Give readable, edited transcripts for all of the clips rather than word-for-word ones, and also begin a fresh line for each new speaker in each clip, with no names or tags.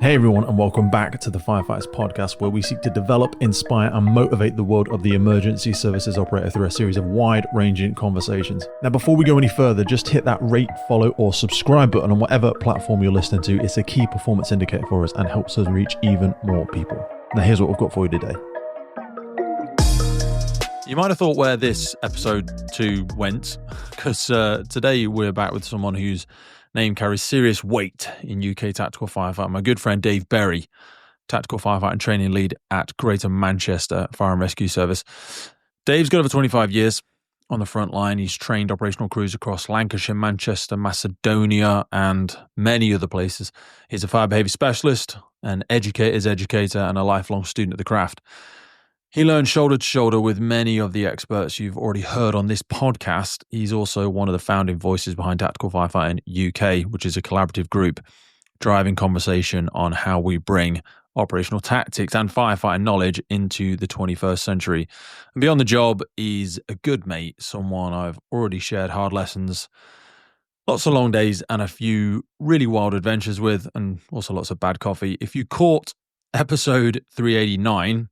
Hey everyone, and welcome back to the Firefighters Podcast, where we seek to develop, inspire, and motivate the world of the emergency services operator through a series of wide-ranging conversations. Now, before we go any further, just hit that rate, follow, or subscribe button on whatever platform you're listening to. It's a key performance indicator for us and helps us reach even more people. Now, here's what we've got for you today. You might have thought where this episode 2 went, because today we're back with someone whose name carries serious weight in UK tactical firefighting. My good friend Dave Berry, Tactical Firefighting Training Lead at Greater Manchester Fire and Rescue Service. Dave's got over 25 years on the front line. He's trained operational crews across Lancashire, Manchester, Macedonia, and many other places. He's a fire behaviour specialist, an educator's educator, and a lifelong student of the craft. He learned shoulder to shoulder with many of the experts you've already heard on this podcast. He's also one of the founding voices behind Tactical Firefighting UK, which is a collaborative group driving conversation on how we bring operational tactics and firefighting knowledge into the 21st century. And beyond the job, he's a good mate, someone I've already shared hard lessons, lots of long days, and a few really wild adventures with, and also lots of bad coffee. If you caught episode 389,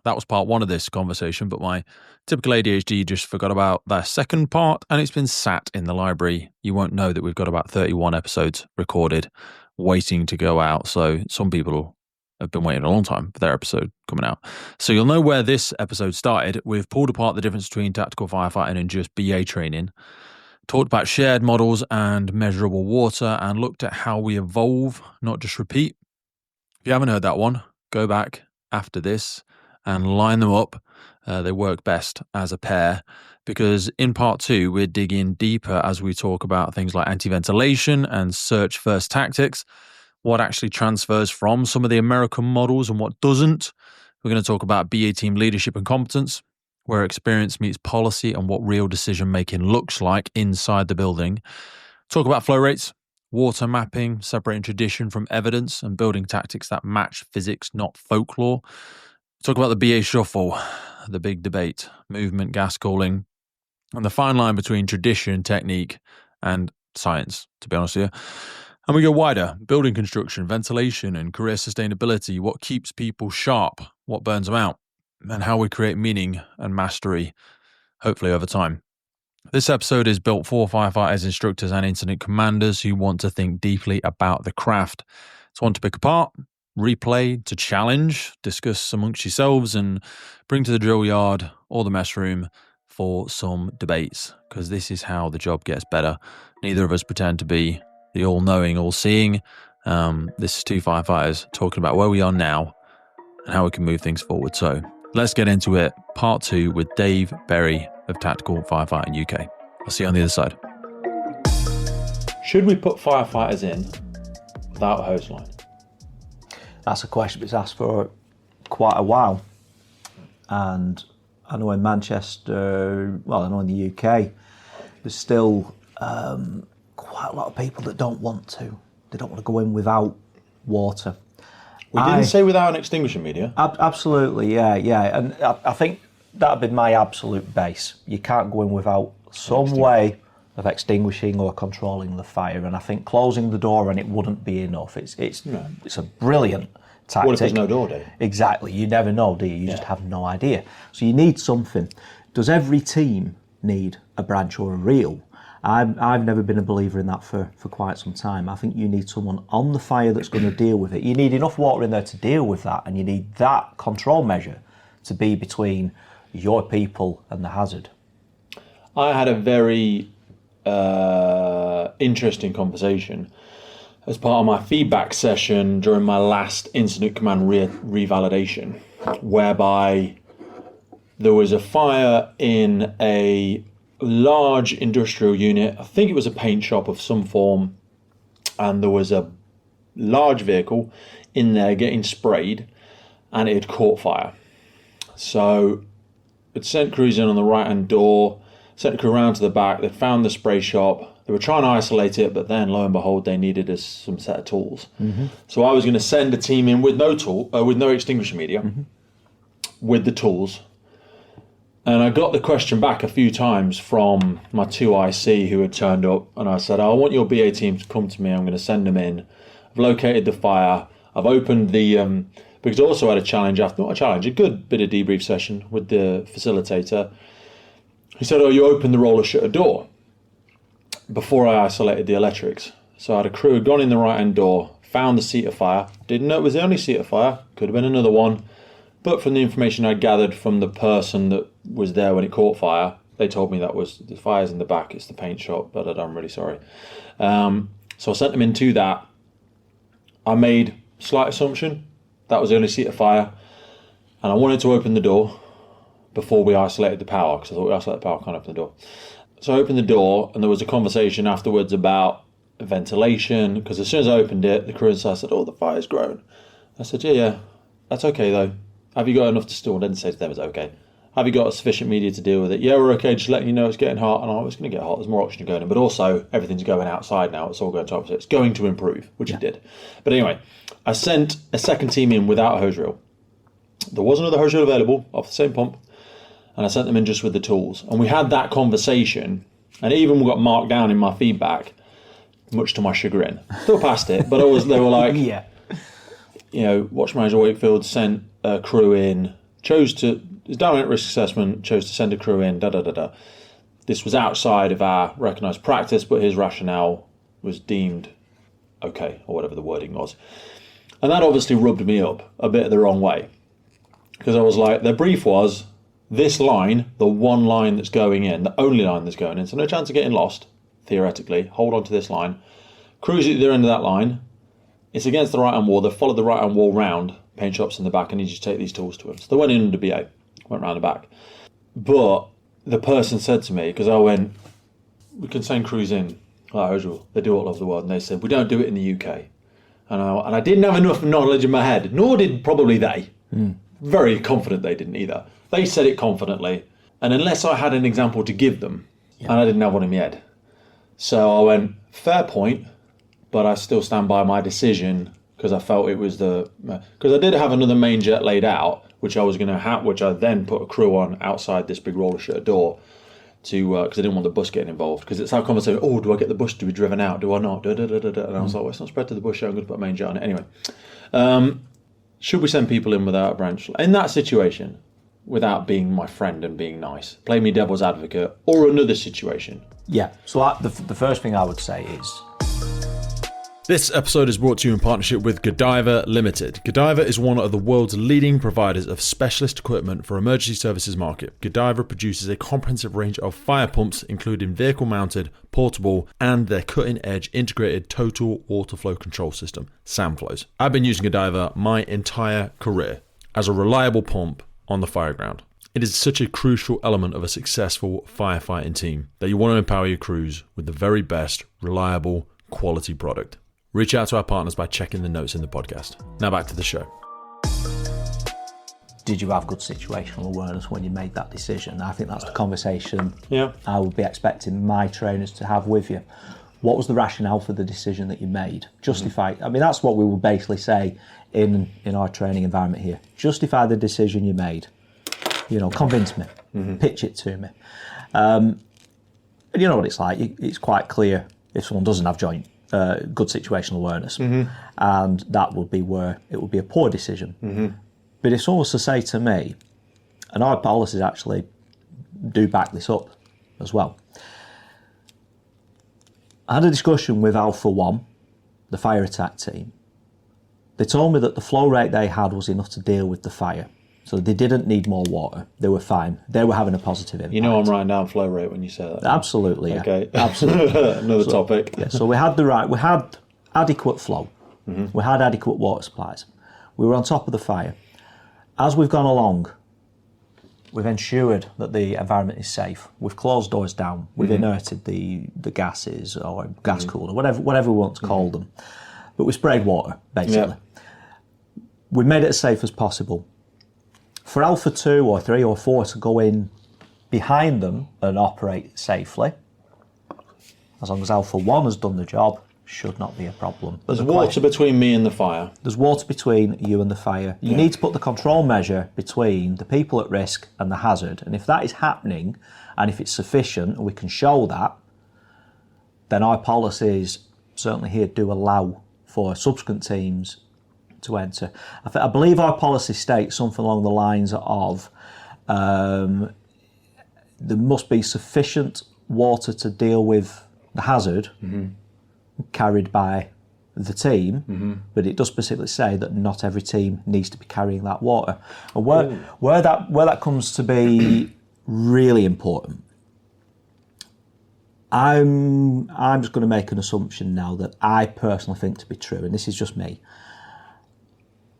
that was part 1 of this conversation, but my typical ADHD just forgot about that second part, and it's been sat in the library. You won't know that we've got about 31 episodes recorded, waiting to go out. So some people have been waiting a long time for their episode coming out. So you'll know where this episode started. We've pulled apart the difference between tactical firefighting and just BA training, talked about shared models and measurable water, and looked at how we evolve, not just repeat. If you haven't heard that one, go back after this and line them up. They work best as a pair, because in part 2, we're digging deeper as we talk about things like anti-ventilation and search first tactics, what actually transfers from some of the American models and what doesn't. We're going to talk about BA team leadership and competence, where experience meets policy and what real decision making looks like inside the building. Talk about flow rates, water mapping, separating tradition from evidence, and building tactics that match physics, not folklore. Talk about the BA shuffle, the big debate, movement, gas calling, and the fine line between tradition, technique, and science, to be honest with you. And we go wider, building construction, ventilation, and career sustainability, what keeps people sharp, what burns them out, and how we create meaning and mastery, hopefully over time. This episode is built for firefighters, instructors, and incident commanders who want to think deeply about the craft. It's one to pick apart, replay, to challenge, discuss amongst yourselves, and bring to the drill yard or the mess room for some debates, because this is how the job gets better. Neither of us pretend to be the all-knowing, all-seeing. This is 2 firefighters talking about where we are now and how we can move things forward. So let's get into it. Part 2 with Dave Berry of Tactical Firefighting UK. I'll see you on the other side. Should we put firefighters in without a hose line?
That's a question that's asked for quite a while. And I know in Manchester, well, I know in the UK, there's still quite a lot of people that don't want to. They don't want to go in without water.
We didn't say without an extinguisher media.
Absolutely, yeah. And I think that would be my absolute base. You can't go in without some way of extinguishing or controlling the fire, and I think closing the door and it wouldn't be enough. It's a brilliant tactic.
What if there's no door, Dave?
Exactly, you never know, do you? You just have no idea. So you need something. Does every team need a branch or a reel? I've never been a believer in that for quite some time. I think you need someone on the fire that's going to deal with it. You need enough water in there to deal with that, and you need that control measure to be between your people and the hazard.
I had a very interesting conversation as part of my feedback session during my last incident command revalidation, whereby there was a fire in a large industrial unit. I think it was a paint shop of some form, and there was a large vehicle in there getting sprayed, and it had caught fire. So it sent crews in on the right hand door, sent a crew around to the back. They found the spray shop. They were trying to isolate it, but then lo and behold, they needed some set of tools. Mm-hmm. So I was going to send a team in with no extinguisher media, with the tools. And I got the question back a few times from my 2 IC who had turned up, and I said, I want your BA team to come to me. I'm going to send them in. I've located the fire. I've opened the, because I also had a challenge after, not a challenge, a good bit of debrief session with the facilitator. He said, oh, you opened the roller shutter door before I isolated the electrics. So I had a crew had gone in the right-hand door, found the seat of fire, didn't know it was the only seat of fire, could have been another one, but from the information I gathered from the person that was there when it caught fire, they told me that was the fire's in the back, it's the paint shop, but I'm really sorry. So I sent them into that. I made slight assumption that was the only seat of fire, and I wanted to open the door before we isolated the power, because I thought we isolated the power, can't open the door. So I opened the door, and there was a conversation afterwards about ventilation, because as soon as I opened it, the crew inside said, oh, the fire's grown. I said, yeah, that's okay though. Have you got enough to store? I didn't say to them it's okay. Have you got sufficient media to deal with it? Yeah, we're okay, just letting you know it's getting hot. And it's going to get hot, there's more oxygen going in, but also everything's going outside now, it's all going to opposite. It's going to improve, which it did. But anyway, I sent a second team in without a hose reel. There was another hose reel available off the same pump, and I sent them in just with the tools. And we had that conversation, and it even got marked down in my feedback, much to my chagrin. Still passed it, but they were like,
Yeah.
you know, Watch Manager Wakefield sent a crew in, his dynamic risk assessment, chose to send a crew in, This was outside of our recognised practice, but his rationale was deemed okay, or whatever the wording was. And that obviously rubbed me up a bit the wrong way. Because I was like, their brief was, this line, the one line that's going in, the only line that's going in, so no chance of getting lost, theoretically, hold on to this line, cruise at the end of that line, it's against the right-hand wall, they've followed the right-hand wall round, paint shops in the back, and you just take these tools to him. So they went in under BA, went round the back. But the person said to me, because I went, we can send crews in, like usual, they do it all over the world, and they said, we don't do it in the UK. And I didn't have enough knowledge in my head, nor did probably they. Very confident they didn't either. They said it confidently, and unless I had an example to give them, and I didn't have one in my head. So I went, fair point, but I still stand by my decision, because I felt it was because I did have another main jet laid out, which I was going to have, which I then put a crew on outside this big roller shutter door, because I didn't want the bus getting involved, because it's our conversation, oh, do I get the bus to be driven out, do I not, And I was like, well, it's not spread to the bush, so I'm going to put a main jet on it anyway. Should we send people in without a branch? In that situation, without being my friend and being nice, play me devil's advocate, or another situation?
Yeah, so the first thing I would say is...
This episode is brought to you in partnership with Godiva Limited. Godiva is one of the world's leading providers of specialist equipment for emergency services market. Godiva produces a comprehensive range of fire pumps, including vehicle-mounted, portable, and their cutting-edge integrated total water flow control system, SAMFlows. I've been using Godiva my entire career as a reliable pump on the fire ground. It is such a crucial element of a successful firefighting team that you want to empower your crews with the very best, reliable, quality product. Reach out to our partners by checking the notes in the podcast. Now back to the show.
Did you have good situational awareness when you made that decision? I think that's the conversation I would be expecting my trainers to have with you. What was the rationale for the decision that you made? Justify. I mean, that's what we will basically say in our training environment here. Justify the decision you made. You know, convince me. Pitch it to me. And you know what it's like. It's quite clear if someone doesn't have good situational awareness, and that would be where it would be a poor decision. But if someone was to say to me, and our policies actually do back this up as well. I had a discussion with Alpha 1, the fire attack team. They told me that the flow rate they had was enough to deal with the fire. So they didn't need more water. They were fine. They were having a positive impact.
You know I'm writing down flow rate when you say that.
Absolutely, yeah.
Okay.
Absolutely.
Another topic.
Yeah, so we had adequate flow. We had adequate water supplies. We were on top of the fire. As we've gone along, we've ensured that the environment is safe. We've closed doors down. We've inerted the gases or gas cooler, whatever we want to call them. But we sprayed water, basically. Yeah. We made it as safe as possible. For Alpha 2 or 3 or 4 to go in behind them and operate safely, as long as Alpha 1 has done the job, should not be a problem.
There's water between me and the fire.
There's water between you and the fire. You need to put the control measure between the people at risk and the hazard. And if that is happening, and if it's sufficient, and we can show that, then our policies, certainly here, do allow for subsequent teams to enter. I believe our policy states something along the lines of there must be sufficient water to deal with the hazard carried by the team, but it does specifically say that not every team needs to be carrying that water. And where that comes to be really important, I'm just going to make an assumption now that I personally think to be true, and this is just me.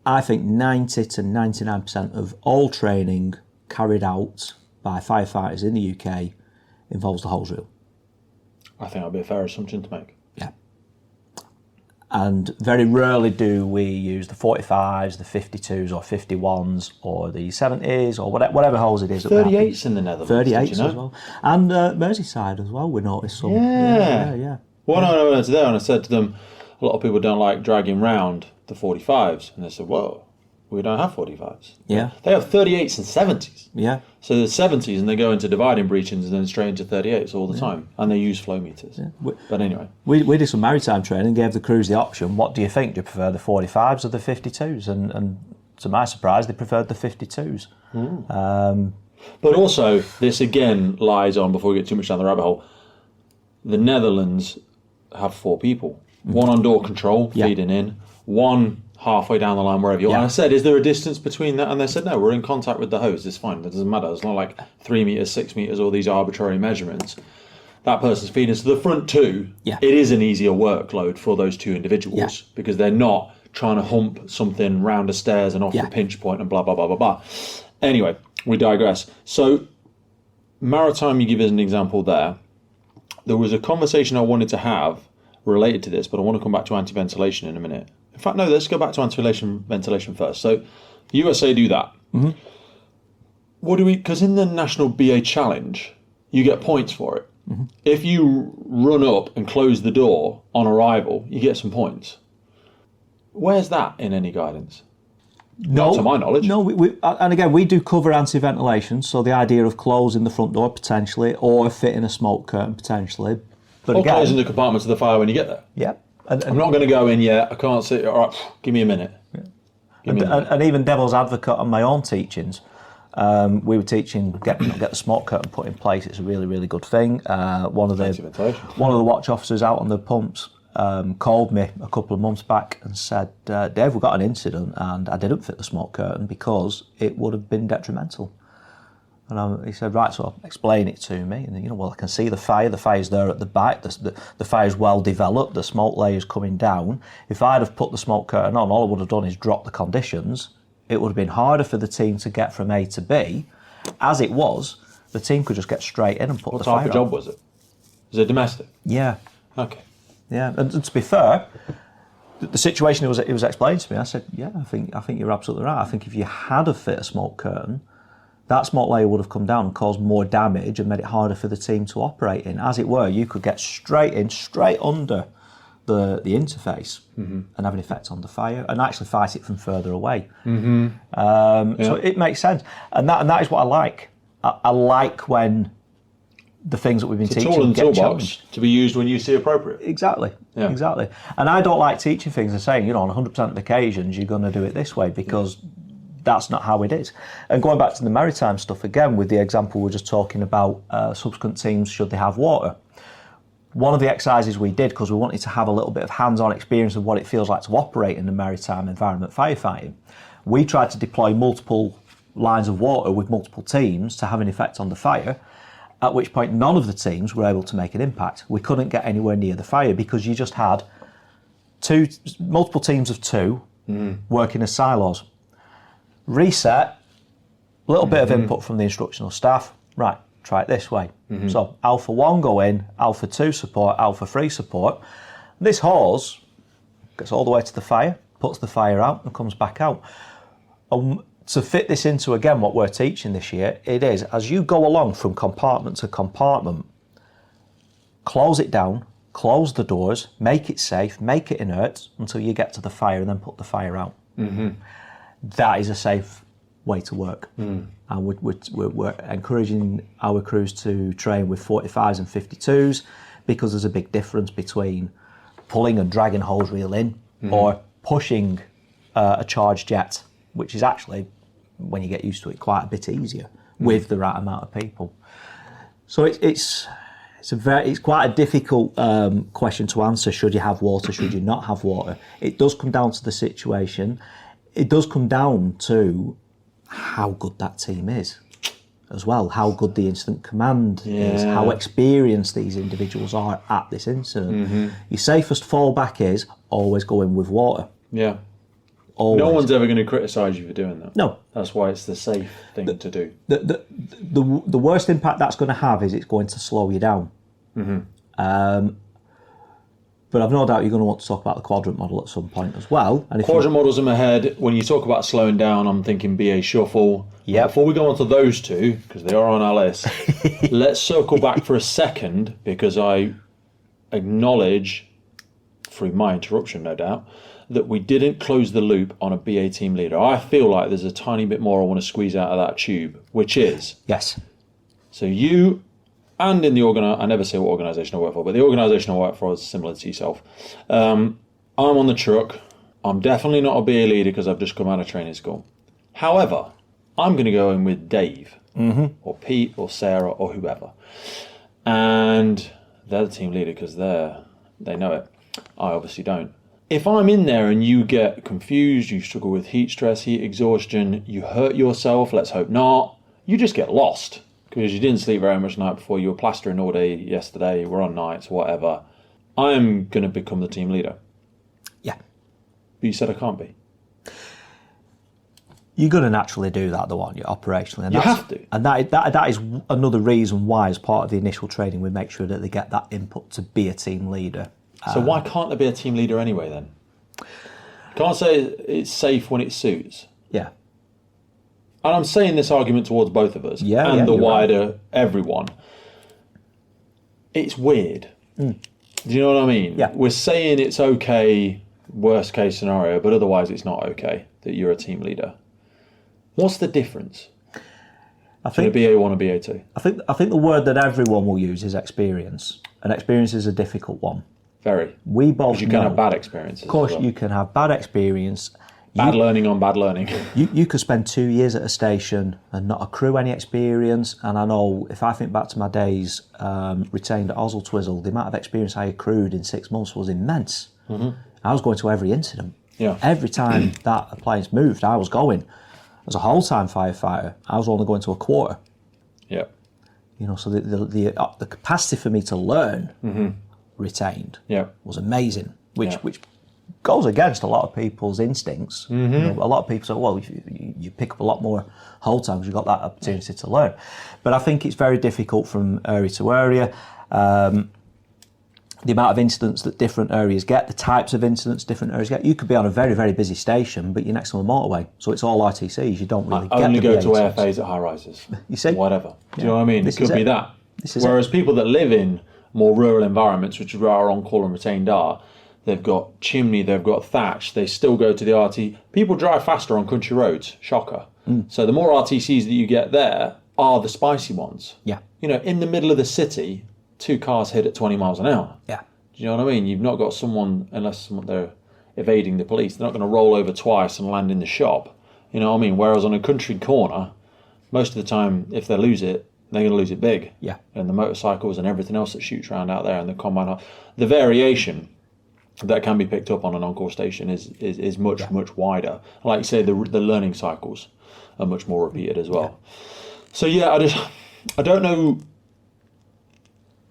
I think 90 to 99% of all training carried out by firefighters in the UK involves the hose reel.
I think that would be a fair assumption to make.
Yeah. And very rarely do we use the 45s, the 52s or 51s or the 70s or whatever hose it is.
38s in the Netherlands.
38s as well. And Merseyside as well, we noticed some.
Yeah. Well, I went there and I said to them, a lot of people don't like dragging round the 45s. And they said, well, we don't have 45s.
Yeah.
They have 38s and 70s.
Yeah.
So the 70s, and they go into dividing breachings and then straight into 38s all the time. And they use flow meters. Yeah. But anyway.
We did some maritime training, gave the crews the option, what do you think? Do you prefer the 45s or the 52s? And to my surprise, they preferred the 52s.
But also, this again lies on, before we get too much down the rabbit hole, the Netherlands have 4 people. One on door control, feeding in. One halfway down the line, wherever you are. And I said, is there a distance between that? And they said, no, we're in contact with the hose. It's fine. It doesn't matter. It's not like 3 meters, 6 meters, all these arbitrary measurements. That person's feeding. So the front two, it is an easier workload for those 2 individuals because they're not trying to hump something round the stairs and off the pinch point and blah, blah, blah, blah, blah. Anyway, we digress. So maritime, you give as an example there. There was a conversation I wanted to have related to this, but I want to come back to anti-ventilation in a minute. In fact, no, let's go back to anti-ventilation first. So USA do that. What do we, because in the National BA Challenge, you get points for it. If you run up and close the door on arrival, you get some points. Where's that in any guidance?
No,
not to my knowledge.
No, and again, we do cover anti-ventilation, so the idea of closing the front door potentially, or fitting a smoke curtain potentially. But
or
again,
closing the compartments of the fire when you get there.
Yeah.
I'm not going to go in yet. I can't sit. All right, give me a minute.
And even devil's advocate on my own teachings, we were teaching get the smoke curtain put in place. It's a really, really good thing. One of the watch officers out on the pumps called me a couple of months back and said, Dave, we've got an incident and I didn't fit the smoke curtain because it would have been detrimental. And he said, right, so explain it to me. And, well, I can see the fire's there at the back, the fire's well developed, the smoke layer's coming down. If I'd have put the smoke curtain on, all I would have done is drop the conditions. It would have been harder for the team to get from A to B. As it was, the team could just get straight in and put the fire on.
What type of job was it? Was it domestic?
Yeah.
Okay.
Yeah, and to be fair, the situation it was explained to me, I said, yeah, I think you're absolutely right. I think if you had a fit a smoke curtain, that smoke layer would have come down and caused more damage and made it harder for the team to operate in. As it were, you could get straight under the interface and have an effect on the fire and actually fight it from further away. So it makes sense. And that is what I like. I like when the things that we've been teaching
tool and
get
toolbox to be used when you see appropriate.
Exactly. And I don't like teaching things and saying, on 100% of occasions you're going to do it this way because that's not how it is. And going back to the maritime stuff again, with the example we were just talking about, subsequent teams, should they have water? One of the exercises we did, because we wanted to have a little bit of hands-on experience of what it feels like to operate in the maritime environment firefighting, we tried to deploy multiple lines of water with multiple teams to have an effect on the fire, at which point none of the teams were able to make an impact. We couldn't get anywhere near the fire because you just had multiple teams of 2 working as silos. Reset, a little bit of input from the instructional staff. Right, try it this way. So Alpha 1 go in, Alpha 2 support, Alpha 3 support. This hose gets all the way to the fire, puts the fire out and comes back out. To fit this into, again, what we're teaching this year, it is, as you go along from compartment to compartment, close it down, close the doors, make it safe, make it inert until you get to the fire and then put the fire out. That is a safe way to work. And we're encouraging our crews to train with 45s and 52s because there's a big difference between pulling and dragging hose reel in or pushing a charge jet, which is actually, when you get used to it, quite a bit easier with the right amount of people. So it's quite a difficult question to answer. Should you have water? Should you not have water? It does come down to the situation. It does come down to how good that team is as well, how good the incident command is, how experienced these individuals are at this incident. Your safest fallback is always go in with water.
Yeah.
Always.
No one's ever going to criticise you for doing that.
No.
That's why it's the safe thing to do.
The worst impact that's going to have is it's going to slow you down. But I've no doubt you're going to want to talk about the quadrant model at some point as well. And
quadrant models in my head. When you talk about slowing down, I'm thinking BA shuffle.
Yeah.
Before we go on to those two, because they are on our list, let's circle back for a second, because I acknowledge, through my interruption no doubt, that we didn't close the loop on a BA team leader. I feel like there's a tiny bit more I want to squeeze out of that tube, which is...
Yes.
So you... And in the I never say what organisation I work for, but the organisation I work for is similar to yourself. I'm on the truck. I'm definitely not a BA leader because I've just come out of training school. However, I'm going to go in with Dave or Pete or Sarah or whoever. And they're the team leader because they know it. I obviously don't. If I'm in there and you get confused, you struggle with heat stress, heat exhaustion, you hurt yourself, let's hope not, you just get lost. Because you didn't sleep very much the night before, you were plastering all day yesterday, we're on nights, whatever. I'm going to become the team leader.
Yeah.
But you said I can't be.
You're going to naturally do that, though, aren't you, operationally? And
you have to.
And that is another reason why, as part of the initial training, we make sure that they get that input to be a team leader.
So why can't there be a team leader anyway, then? Can't say it's safe when it suits.
Yeah.
And I'm saying this argument towards both of us and the wider everyone. It's weird. Do you know what I mean?
Yeah.
We're saying it's okay, worst case scenario, but otherwise it's not okay that you're a team leader. What's the difference? I think a BA1 and BA2.
I think the word that everyone will use is experience, and experience is a difficult one.
Very.
We both know.
Because you can have bad experiences.
Of course, you can have bad experience.
Bad learning on bad learning.
You could spend 2 years at a station and not accrue any experience. And I know, if I think back to my days retained at Oswald Twizzle, the amount of experience I accrued in 6 months was immense. I was going to every incident.
Yeah.
Every time that appliance moved, I was going. As a whole-time firefighter, I was only going to a quarter.
Yeah.
You know, so the capacity for me to learn retained was amazing, which goes against a lot of people's instincts. You know, a lot of people say, well, you pick up a lot more whole time because you've got that opportunity to learn. But I think it's very difficult from area to area. The amount of incidents that different areas get, the types of incidents different areas get. You could be on a very, very busy station, but you're next to a motorway, so it's all RTCs. You don't really get
only
the
go to
BA
AFAs at high rises.
You see?
Whatever. Do you know what I mean? It could be that.
Whereas
people that live in more rural environments, which is where our on-call and retained are, they've got chimney, they've got thatch, they still go to the RT. People drive faster on country roads, shocker. So the more RTCs that you get there are the spicy ones.
Yeah.
You know, in the middle of the city, 2 cars hit at 20 miles an hour.
Yeah.
Do you know what I mean? You've not got someone, unless they're evading the police, they're not going to roll over twice and land in the shop. You know what I mean? Whereas on a country corner, most of the time, if they lose it, they're going to lose it big.
Yeah.
And the motorcycles and everything else that shoots around out there and the combine, the variation that can be picked up on an on-call station is much, much wider. Like you say, the learning cycles are much more repeated as well. Yeah. So yeah, I don't know.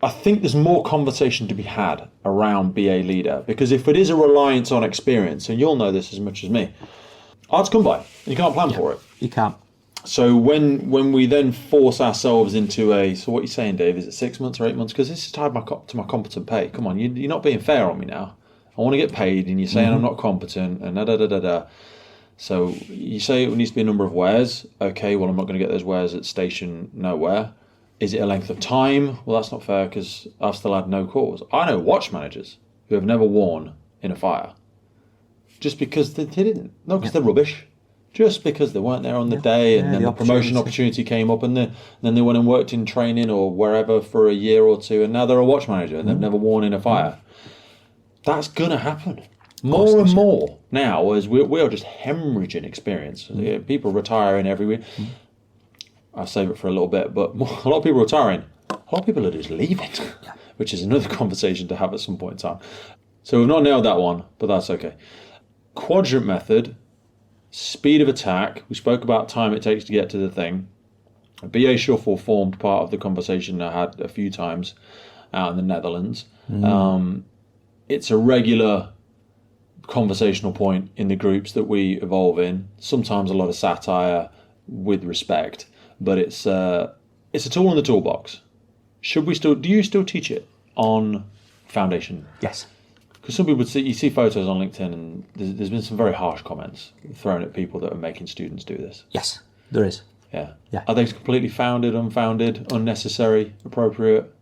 I think there's more conversation to be had around BA leader, because if it is a reliance on experience, and you'll know this as much as me, hard to come by. You can't plan for it.
You can't.
So when we then force ourselves into so what are you saying, Dave? Is it 6 months or 8 months? Because this is tied to my competent pay. Come on, you're not being fair on me now. I want to get paid, and you're saying I'm not competent, and da-da-da-da-da. So you say it needs to be a number of wears. Okay, well, I'm not going to get those wears at station nowhere. Is it a length of time? Well, that's not fair because I've still had no calls. I know watch managers who have never worn in a fire just because they didn't. Not because they're rubbish, just because they weren't there on the day, and then the promotion opportunity came up, and then they went and worked in training or wherever for a year or two, and now they're a watch manager and they've never worn in a fire. That's going to happen more and more. now is we are just hemorrhaging experience. People retiring every week. I'll save it for a little bit, but a lot of people retiring. A lot of people are just leaving, which is another conversation to have at some point in time. So we've not nailed that one, but that's okay. Quadrant method, speed of attack. We spoke about time it takes to get to the thing. A BA shuffle formed part of the conversation I had a few times out in the Netherlands. It's a regular conversational point in the groups that we evolve in. Sometimes a lot of satire with respect, but it's a tool in the toolbox. Do you still teach it on foundation?
Yes.
Because some people you see photos on LinkedIn, and there's been some very harsh comments thrown at people that are making students do this.
Yes, there is.
Yeah.
Yeah.
Are they completely founded, unfounded, unnecessary, appropriate?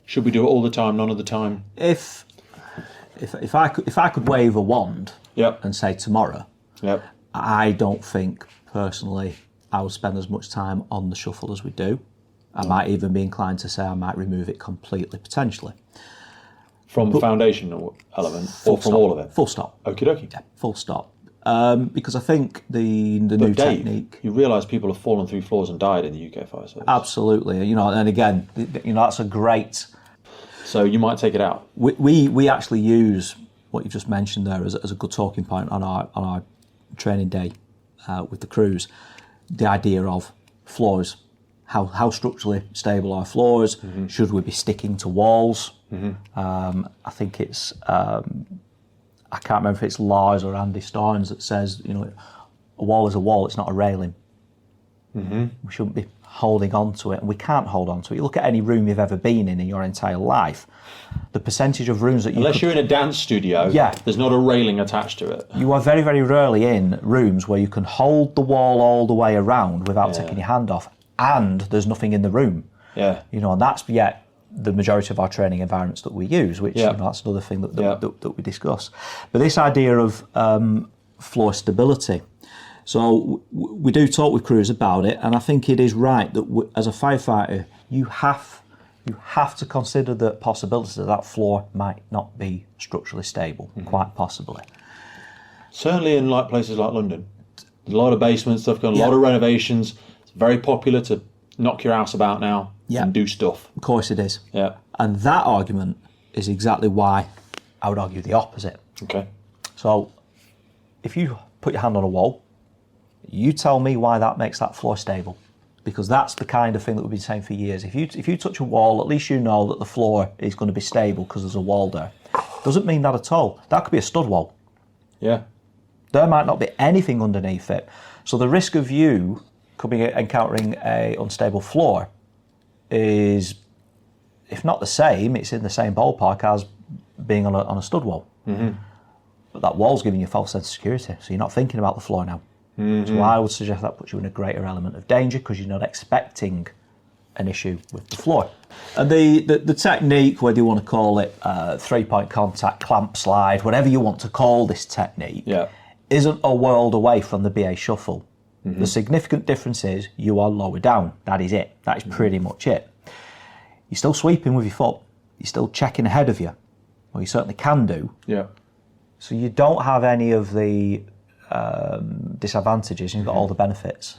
Should we do it all the time, none of the time?
If I could wave a wand and say tomorrow, I don't think personally I would spend as much time on the shuffle as we do. I might even be inclined to say I might remove it completely, potentially.
From the foundational element, or from all of it?
Full stop.
Okie dokie.
Yeah, full stop. Because I think the new technique.
You realise people have fallen through floors and died in the UK fire service.
Absolutely. And again, that's a great.
So you might take it out.
We actually use what you've just mentioned there as a good talking point on our training day with the crews. The idea of floors. How structurally stable are floors? Should we be sticking to walls? I think it's I can't remember if it's Lars or Andy Starnes that says, a wall is a wall, it's not a railing. We shouldn't be holding on to it, and we can't hold on to it. You look at any room you've ever been in your entire life, the percentage of rooms that
Unless you're in a dance studio, there's not a railing attached to it.
You are very, very rarely in rooms where you can hold the wall all the way around without taking your hand off, and there's nothing in the room. And that's the majority of our training environments that we use, which that's another thing that we discuss. But this idea of floor stability. So we do talk with crews about it, and I think it is right that as a firefighter, you have to consider the possibility that floor might not be structurally stable, quite possibly.
Certainly in places like London. There's a lot of basement stuff going, a lot of renovations. It's very popular to knock your house about now and do stuff.
Of course it is.
Yeah.
And that argument is exactly why I would argue the opposite.
Okay.
So if you put your hand on a wall, you tell me why that makes that floor stable. Because that's the kind of thing that we've been saying for years. If you touch a wall, at least you know that the floor is going to be stable because there's a wall there. Doesn't mean that at all. That could be a stud wall.
Yeah.
There might not be anything underneath it. So the risk of you encountering a unstable floor is, if not the same, it's in the same ballpark as being on a stud wall. But that wall's giving you a false sense of security, so you're not thinking about the floor now. So I would suggest that puts you in a greater element of danger because you're not expecting an issue with the floor. And the technique, whether you want to call it 3-point contact, clamp slide, whatever you want to call this technique, isn't a world away from the BA shuffle. The significant difference is you are lower down. That is it. That is pretty much it. You're still sweeping with your foot. You're still checking ahead of you. Well, you certainly can do.
Yeah.
So you don't have any of the disadvantages. You've got all the benefits.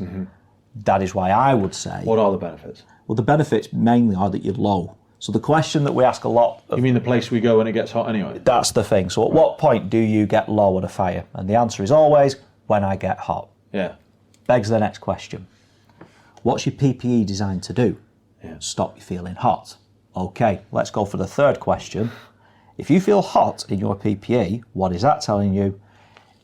That is why I would say...
What are the benefits?
Well, the benefits mainly are that you're low. So the question that we ask a lot...
You mean the place we go when it gets hot anyway?
That's the thing. So at what point do you get low at a fire? And the answer is always, when I get hot.
Yeah.
Begs the next question. What's your PPE designed to do? Stop you feeling hot. Okay, let's go for the third question. If you feel hot in your PPE, what is that telling you?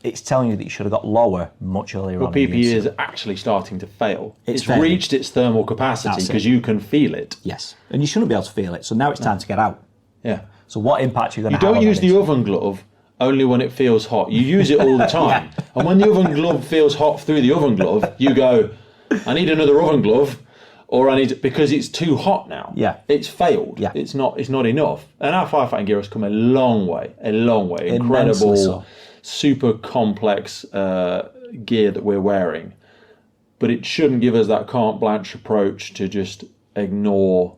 It's telling you that you should have got lower much earlier on.
PPE is actually starting to fail. It's reached its thermal capacity because you can feel it.
Yes, and you shouldn't be able to feel it. So now it's time to get out.
Yeah.
So what impact are you going to have?
You don't use the oven glove only when it feels hot. You use it all the time. And when the oven glove feels hot through the oven glove, you go, I need another oven glove, or I need, because it's too hot now.
Yeah.
It's failed.
Yeah.
It's not enough. And our firefighting gear has come a long way. Incredible,
so.
Super complex gear that we're wearing. But it shouldn't give us that carte blanche approach to just ignore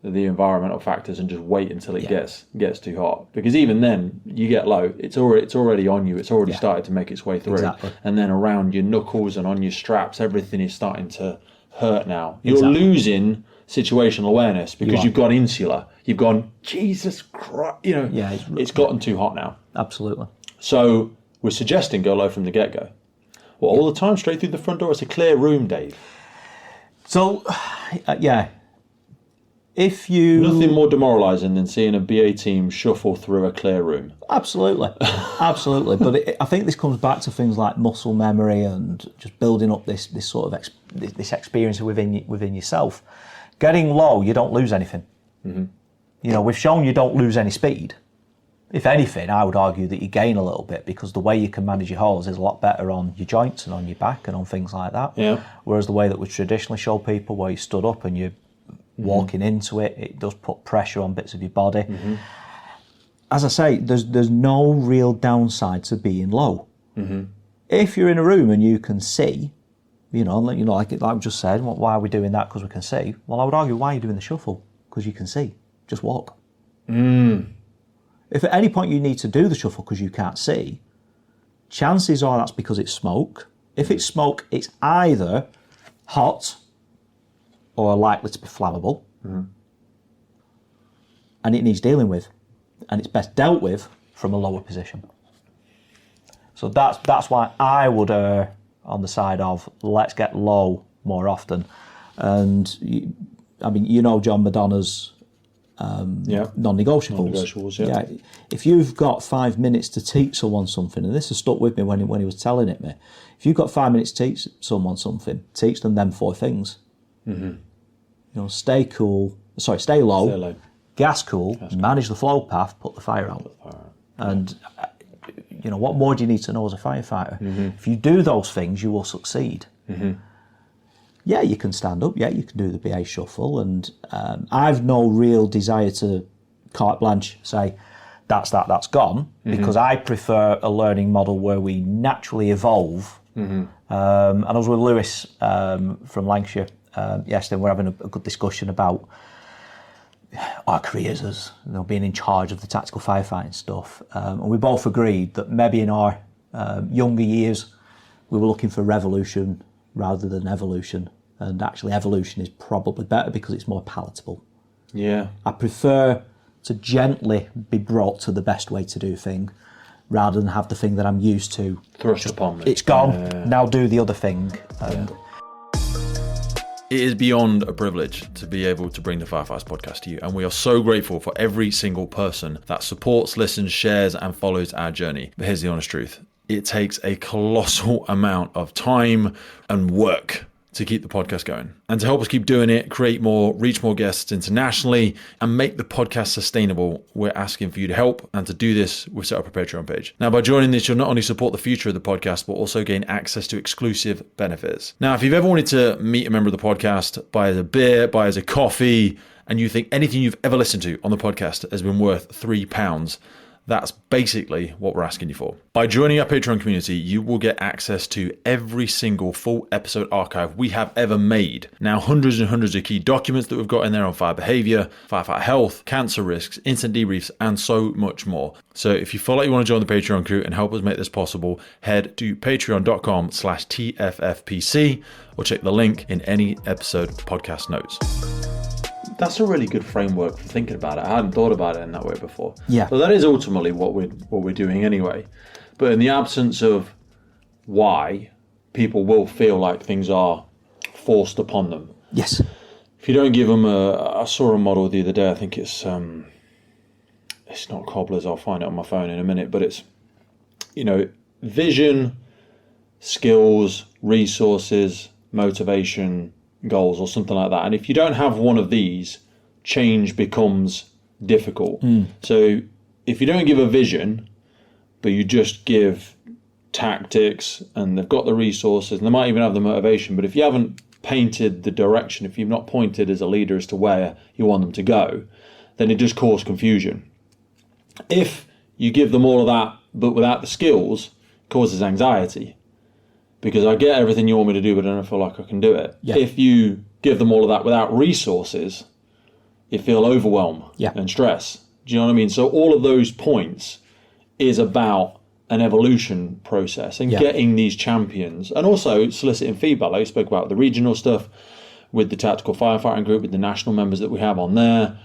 the environmental factors and just wait until it gets too hot, because even then you get low, it's already on you, it's already started to make its way through.
Exactly.
And then around your knuckles and on your straps, everything is starting to hurt now. You're losing situational awareness because you've gone insular, you've gone, Jesus Christ, it's gotten too hot now.
Absolutely.
So we're suggesting go low from the get-go. Well, all the time straight through the front door. It's a clear room, Dave.
So if you...
Nothing more demoralising than seeing a BA team shuffle through a clear room.
Absolutely. Absolutely. But I think this comes back to things like muscle memory and just building up this sort of this experience within yourself. Getting low, you don't lose anything. Mm-hmm. We've shown you don't lose any speed. If anything, I would argue that you gain a little bit, because the way you can manage your hauls is a lot better on your joints and on your back and on things like that.
Yeah.
Whereas the way that we traditionally show people, where you stood up and you're walking into it, it does put pressure on bits of your body. Mm-hmm. As I say, there's no real downside to being low. Mm-hmm. If you're in a room and you can see, like I just said, why are we doing that? Because we can see. Well, I would argue, why are you doing the shuffle? Because you can see. Just walk. If at any point you need to do the shuffle because you can't see, chances are that's because it's smoke. If it's smoke, it's either hot or likely to be flammable, and it needs dealing with, and it's best dealt with from a lower position. So that's why I would err on the side of let's get low more often. And John Madonna's non-negotiables. If you've got 5 minutes to teach someone something, and this has stuck with me when he was telling it me, if you've got 5 minutes to teach someone something, teach them them 4 things. Mm-hmm. Stay low, gas cool, manage the flow path, put the fire out. And what more do you need to know as a firefighter? Mm-hmm. If you do those things, you will succeed. Mm-hmm. Yeah, you can stand up. Yeah, you can do the BA shuffle. And I've no real desire to carte blanche say, that's gone, because I prefer a learning model where we naturally evolve. Mm-hmm. And I was with Lewis from Lancashire yesterday, and we're having a good discussion about our careers as being in charge of the tactical firefighting stuff. And we both agreed that maybe in our younger years, we were looking for revolution rather than evolution. And actually evolution is probably better because it's more palatable. Yeah. I prefer to gently be brought to the best way to do a thing rather than have the thing that I'm used to
thrust upon me.
It's gone, now do the other thing. And
it is beyond a privilege to be able to bring the Firefighters podcast to you, and we are so grateful for every single person that supports, listens, shares and follows our journey. But here's the honest truth. It takes a colossal amount of time and work to keep the podcast going. And to help us keep doing it, create more, reach more guests internationally, and make the podcast sustainable, we're asking for you to help. And to do this, we've set up a Patreon page. Now, by joining this, you'll not only support the future of the podcast, but also gain access to exclusive benefits. Now, if you've ever wanted to meet a member of the podcast, buy us a beer, buy us a coffee, and you think anything you've ever listened to on the podcast has been worth £3, that's basically what we're asking you for. By joining our Patreon community, you will get access to every single full episode archive we have ever made. Now, hundreds and hundreds of key documents that we've got in there on fire behaviour, firefighter health, cancer risks, incident debriefs, and so much more. So if you feel like you want to join the Patreon crew and help us make this possible, head to patreon.com/TFFPC or check the link in any episode podcast notes. That's a really good framework for thinking about it. I hadn't thought about it in that way before.
Yeah.
So that is ultimately what we're doing anyway. But in the absence of why, people will feel like things are forced upon them.
Yes.
If you don't give them I saw a model the other day. I think it's not Cobblers. I'll find it on my phone in a minute. But it's vision, skills, resources, motivation, goals, or something like that. And if you don't have one of these, change becomes difficult. So if you don't give a vision, but you just give tactics, and they've got the resources and they might even have the motivation, but if you haven't painted the direction, if you've not pointed as a leader as to where you want them to go, then it just causes confusion. If you give them all of that but without the skills, it causes anxiety. Because I get everything you want me to do, but I don't feel like I can do it. Yeah. If you give them all of that without resources, you feel overwhelm and stress. Do you know what I mean? So all of those points is about an evolution process and getting these champions, and also soliciting feedback, like you spoke about the regional stuff with the Tactical Firefighting group, with the national members that we have on there.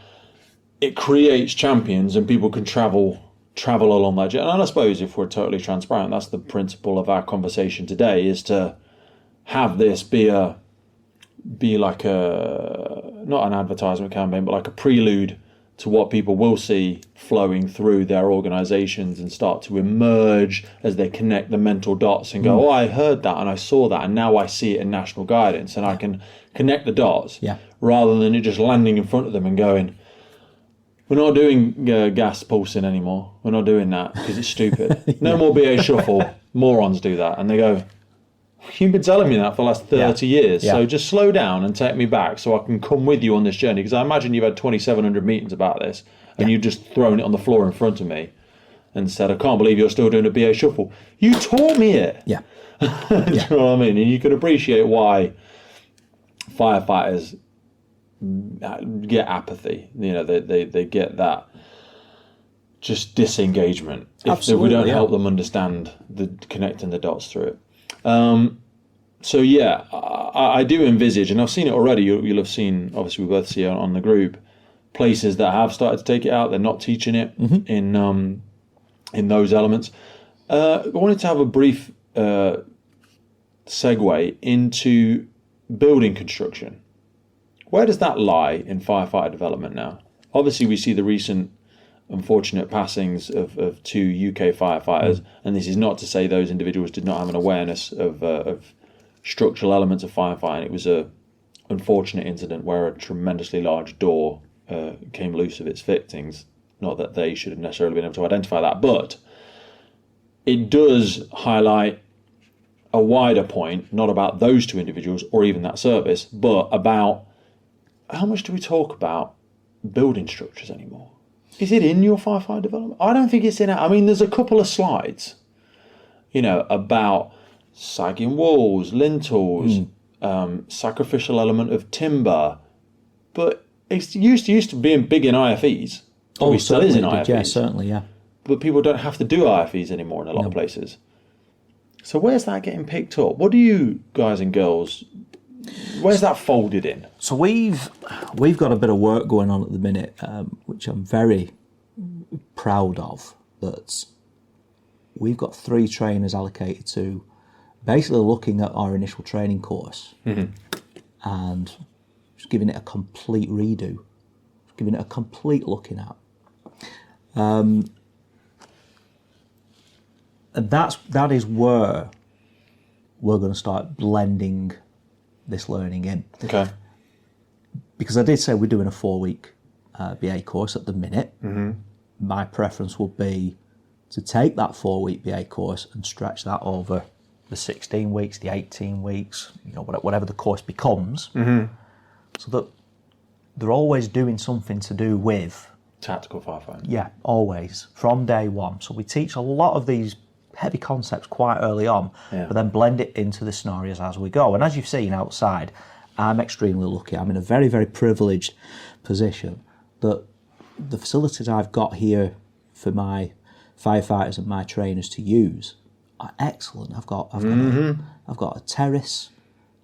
It creates champions, and people can travel along that journey. And I suppose, if we're totally transparent, that's the principle of our conversation today, is to have this be like not an advertisement campaign, but like a prelude to what people will see flowing through their organisations and start to emerge as they connect the mental dots and go, oh, I heard that and I saw that and now I see it in national guidance, and I can connect the dots rather than it just landing in front of them and going, we're not doing gas pulsing anymore. We're not doing that because it's stupid. No more BA shuffle. Morons do that. And they go, you've been telling me that for the last 30 years. So just slow down and take me back so I can come with you on this journey. Because I imagine you've had 2,700 meetings about this and you've just thrown it on the floor in front of me and said, I can't believe you're still doing a BA shuffle. You taught me it. Do you know what I mean? And you can appreciate why firefighters get apathy. You know, they get that just disengagement if we don't help them understand the connecting the dots through it. So yeah, I do envisage, and I've seen it already. You'll have seen, obviously, we both see it on the group, places that have started to take it out. They're not teaching it in those elements. I wanted to have a brief segue into building construction. Where does that lie in firefighter development now? Obviously, we see the recent unfortunate passings of 2 UK firefighters, and this is not to say those individuals did not have an awareness of structural elements of firefighting. It was a unfortunate incident where a tremendously large door came loose of its fittings. Not that they should have necessarily been able to identify that, but it does highlight a wider point, not about those 2 individuals or even that service, but about how much do we talk about building structures anymore? Is it in your firefighter development? I don't think it's in it. I mean, there's a couple of slides, about sagging walls, lintels, sacrificial element of timber, but it's used to being big in IFEs.
Oh, still is in IFEs. Yeah, certainly, yeah.
But people don't have to do IFEs anymore in a lot of places. So where's that getting picked up? What do you guys and girls, where's that folded in?
So we've got a bit of work going on at the minute, which I'm very proud of. That we've got 3 trainers allocated to basically looking at our initial training course and just giving it a complete redo, giving it a complete looking at. And that is where we're going to start blending this learning in.
Okay.
Because I did say we're doing a 4-week BA course at the minute. My preference would be to take that 4-week BA course and stretch that over the 16 weeks, the 18 weeks, whatever the course becomes, so that they're always doing something to do with
tactical firefighting.
Yeah, always, from day one. So we teach a lot of these heavy concepts quite early on, but then blend it into the scenarios as we go. And as you've seen outside, I'm extremely lucky. I'm in a very, very privileged position that the facilities I've got here for my firefighters and my trainers to use are excellent. I've got a terrace,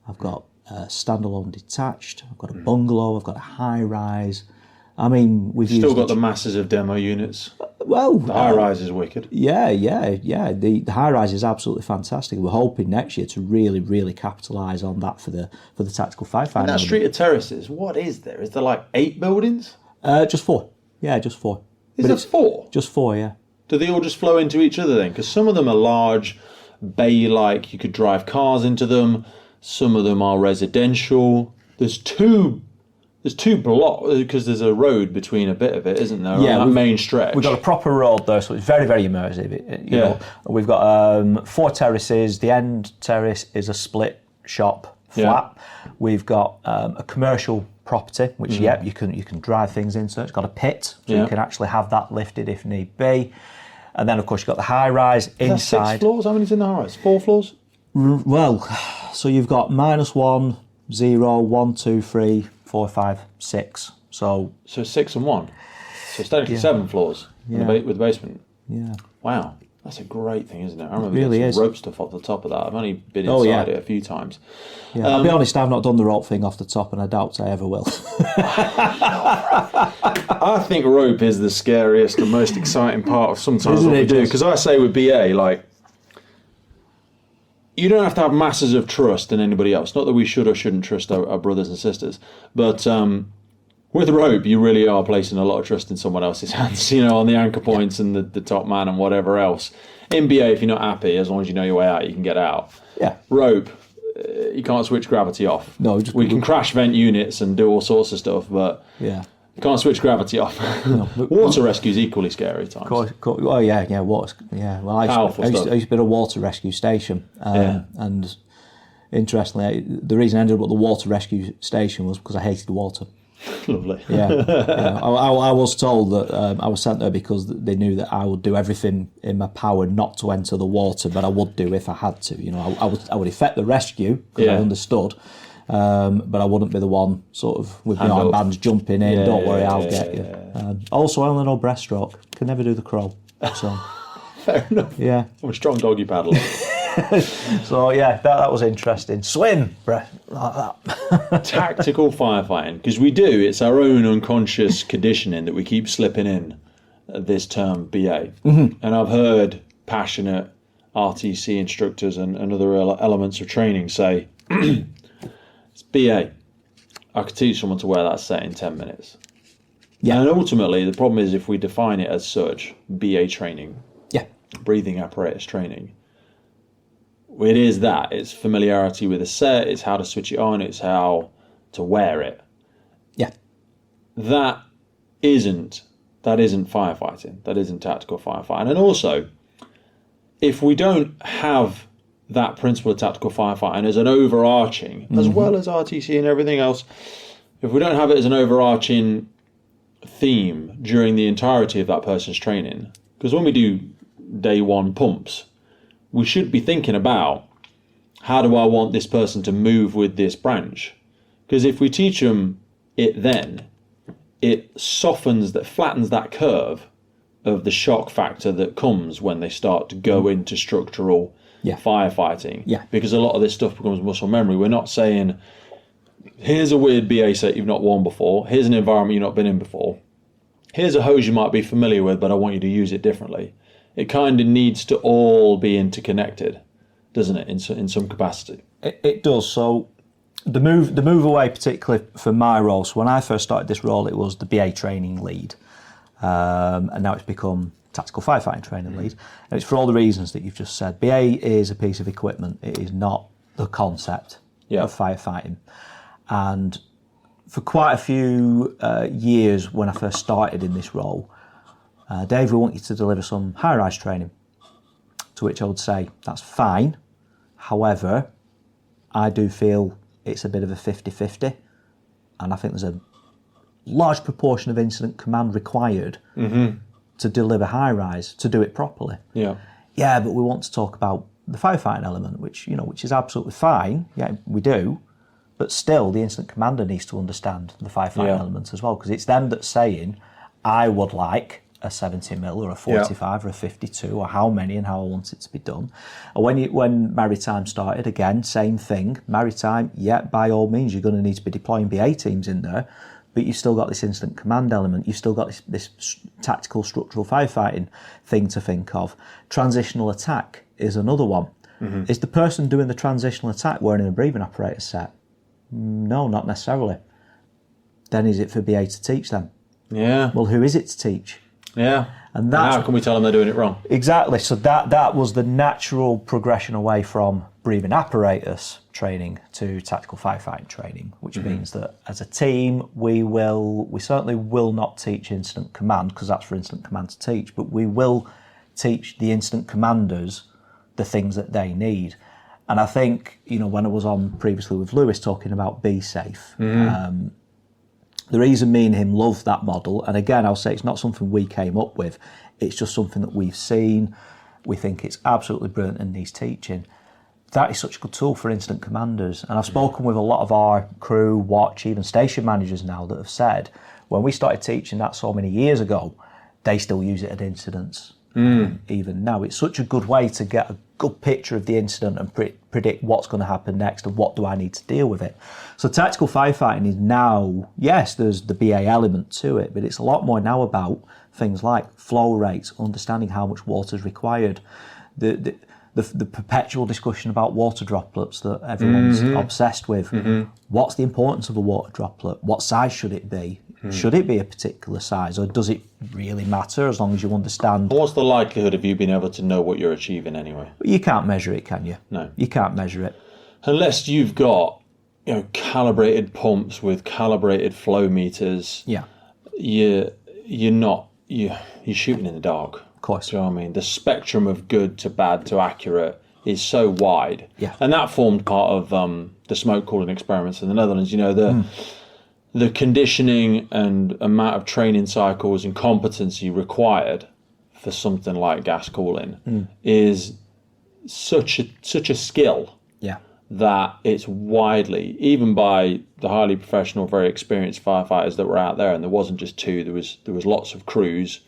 I've got a standalone detached, I've got a bungalow, I've got a high rise. I mean, we've
still got the masses of demo units.
Well,
the high rise is wicked.
Yeah. The high rise is absolutely fantastic. We're hoping next year to really, really capitalise on that for the tactical firefighting.
And that street of terraces, what is there? Is there like 8 buildings?
Just 4. Yeah, just 4.
Is there 4?
Just 4, yeah.
Do they all just flow into each other then? Because some of them are large, bay-like. You could drive cars into them. Some of them are residential. There's two blocks, because there's a road between a bit of it, isn't there? Yeah, that main stretch.
We've got a proper road there, so it's very, very immersive. You know, we've got 4 terraces. The end terrace is a split shop flat. Yeah. We've got a commercial property, which you can drive things into. It's got a pit, so you can actually have that lifted if need be. And then, of course, you've got the high rise inside.
6 floors? How many's in the high rise? 4 floors?
Well, so you've got -1, 0, 1, 2, 3, 4, 5, 6. So
6 and 1. So it's technically 7 floors with the basement.
Yeah.
Wow. That's a great thing, isn't it? I remember
really
getting some
is.
rope stuff off the top of that. I've only been inside it a few times.
Yeah. I'll be honest, I've not done the rope thing off the top, and I doubt I ever will.
I think rope is the scariest and most exciting part of sometimes what we do. Because I say with BA, like, you don't have to have masses of trust in anybody else. Not that we should or shouldn't trust our brothers and sisters, but with rope, you really are placing a lot of trust in someone else's hands, on the anchor points and the top man and whatever else. In BA, if you're not happy, as long as you know your way out, you can get out.
Yeah.
Rope, you can't switch gravity off.
No,
we can crash vent units and do all sorts of stuff, but you can't switch gravity off. No, water rescue is equally scary at times.
Oh yeah, water. Yeah, well, I used to be at a water rescue station, and interestingly, the reason I ended up at the water rescue station was because I hated water.
Lovely.
Yeah. I was told that I was sent there because they knew that I would do everything in my power not to enter the water, but I would do if I had to. I would effect the rescue because I understood, but I wouldn't be the one sort of with my armbands jumping in. Don't worry, I'll get you. Also, I only know breaststroke. Can never do the crawl. So
fair enough.
Yeah.
I'm a strong doggy paddler.
So that was interesting. Swim, like that.
Tactical firefighting, because it's our own unconscious conditioning that we keep slipping in this term BA. And I've heard passionate RTC instructors and other elements of training say, it's BA. I could teach someone to wear that set in 10 minutes. Yeah. And ultimately, the problem is if we define it as such, BA training, breathing apparatus training, it is that. It's familiarity with a set, it's how to switch it on, it's how to wear it.
Yeah.
That isn't firefighting. That isn't tactical firefighting. And also, if we don't have that principle of tactical firefighting as an overarching, as well as RTC and everything else, if we don't have it as an overarching theme during the entirety of that person's training, because when we do day one pumps, we should be thinking about, how do I want this person to move with this branch? Because if we teach them it then, it flattens that curve of the shock factor that comes when they start to go into structural firefighting. Yeah. Because a lot of this stuff becomes muscle memory. We're not saying, here's a weird BA set you've not worn before, here's an environment you've not been in before, here's a hose you might be familiar with, but I want you to use it differently. It kind of needs to all be interconnected, doesn't it, in some capacity?
It does. So the move away, particularly for my role, so when I first started this role, it was the BA Training Lead, and now it's become Tactical Firefighting Training Lead. And it's for all the reasons that you've just said. BA is a piece of equipment. It is not the concept of firefighting. And for quite a few years when I first started in this role, Dave, we want you to deliver some high-rise training. To which I would say, that's fine. However, I do feel it's a bit of a 50-50. And I think there's a large proportion of incident command required to deliver high-rise, to do it properly. Yeah, but we want to talk about the firefighting element, which is absolutely fine. Yeah, we do. But still, the incident commander needs to understand the firefighting element as well, because it's them that's saying, I would like a 70mm or a 45 or a 52 or how many and how I want it to be done. And when maritime started, again, same thing. Maritime, by all means, you're going to need to be deploying BA teams in there, but you've still got this incident command element. You've still got this tactical structural firefighting thing to think of. Transitional attack is another one. Is the person doing the transitional attack wearing a breathing apparatus set? No, not necessarily. Then is it for BA to teach them? Yeah. Well, who is it to teach? Yeah. And how
can we tell them they're doing it wrong?
Exactly. So that was the natural progression away from breathing apparatus training to tactical firefighting training, which means that as a team, we certainly will not teach incident command, because that's for incident command to teach, but we will teach the incident commanders the things that they need. And I think, when I was on previously with Lewis talking about Be Safe, the reason me and him love that model, and again, I'll say it's not something we came up with, it's just something that we've seen, we think it's absolutely brilliant and needs teaching. That is such a good tool for incident commanders. And I've spoken with a lot of our crew, watch, even station managers now that have said, when we started teaching that so many years ago, they still use it at incidents. Even now, it's such a good way to get a good picture of the incident and predict what's going to happen next and what do I need to deal with it. So tactical firefighting is now, yes, there's the BA element to it, but it's a lot more now about things like flow rates, understanding how much water is required, the perpetual discussion about water droplets that everyone's obsessed with. What's the importance of a water droplet? What size should it be? Should it be a particular size, or does it really matter as long as you understand?
What's the likelihood of you being able to know what you're achieving anyway?
You can't measure it, can you?
No.
You can't measure it.
Unless you've got, calibrated pumps with calibrated flow meters.
Yeah.
You're shooting in the dark.
Of course.
Do you know what I mean? The spectrum of good to bad to accurate is so wide.
Yeah.
And that formed part of the smoke cooling experiments in the Netherlands. The conditioning and amount of training cycles and competency required for something like gas cooling is such a skill.
Yeah.
That it's widely, even by the highly professional, very experienced firefighters that were out there, and there wasn't just two, there was lots of crews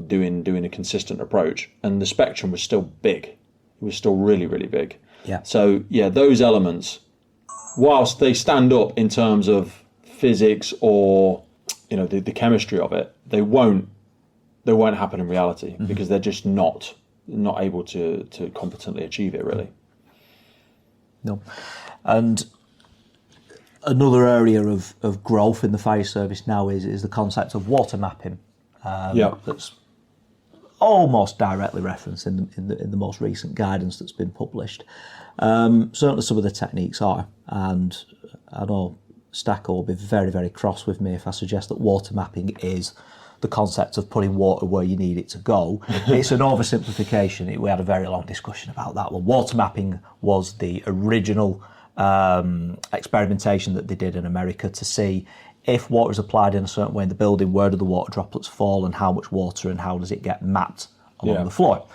doing a consistent approach, and the spectrum was still big. It was still really, really big.
Yeah.
So those elements, whilst they stand up in terms of physics or the chemistry of it, they won't happen in reality because they're just not able to competently achieve it, really.
No. And another area of growth in the fire service now is the concept of water mapping. That's almost directly referenced in the most recent guidance that's been published. Certainly some of the techniques are, and I know Stacker will be very, very cross with me if I suggest that water mapping is the concept of putting water where you need it to go. It's an oversimplification. We had a very long discussion about that one. Water mapping was the original experimentation that they did in America to see if water is applied in a certain way in the building, where do the water droplets fall and how much water and how does it get mapped along the floor.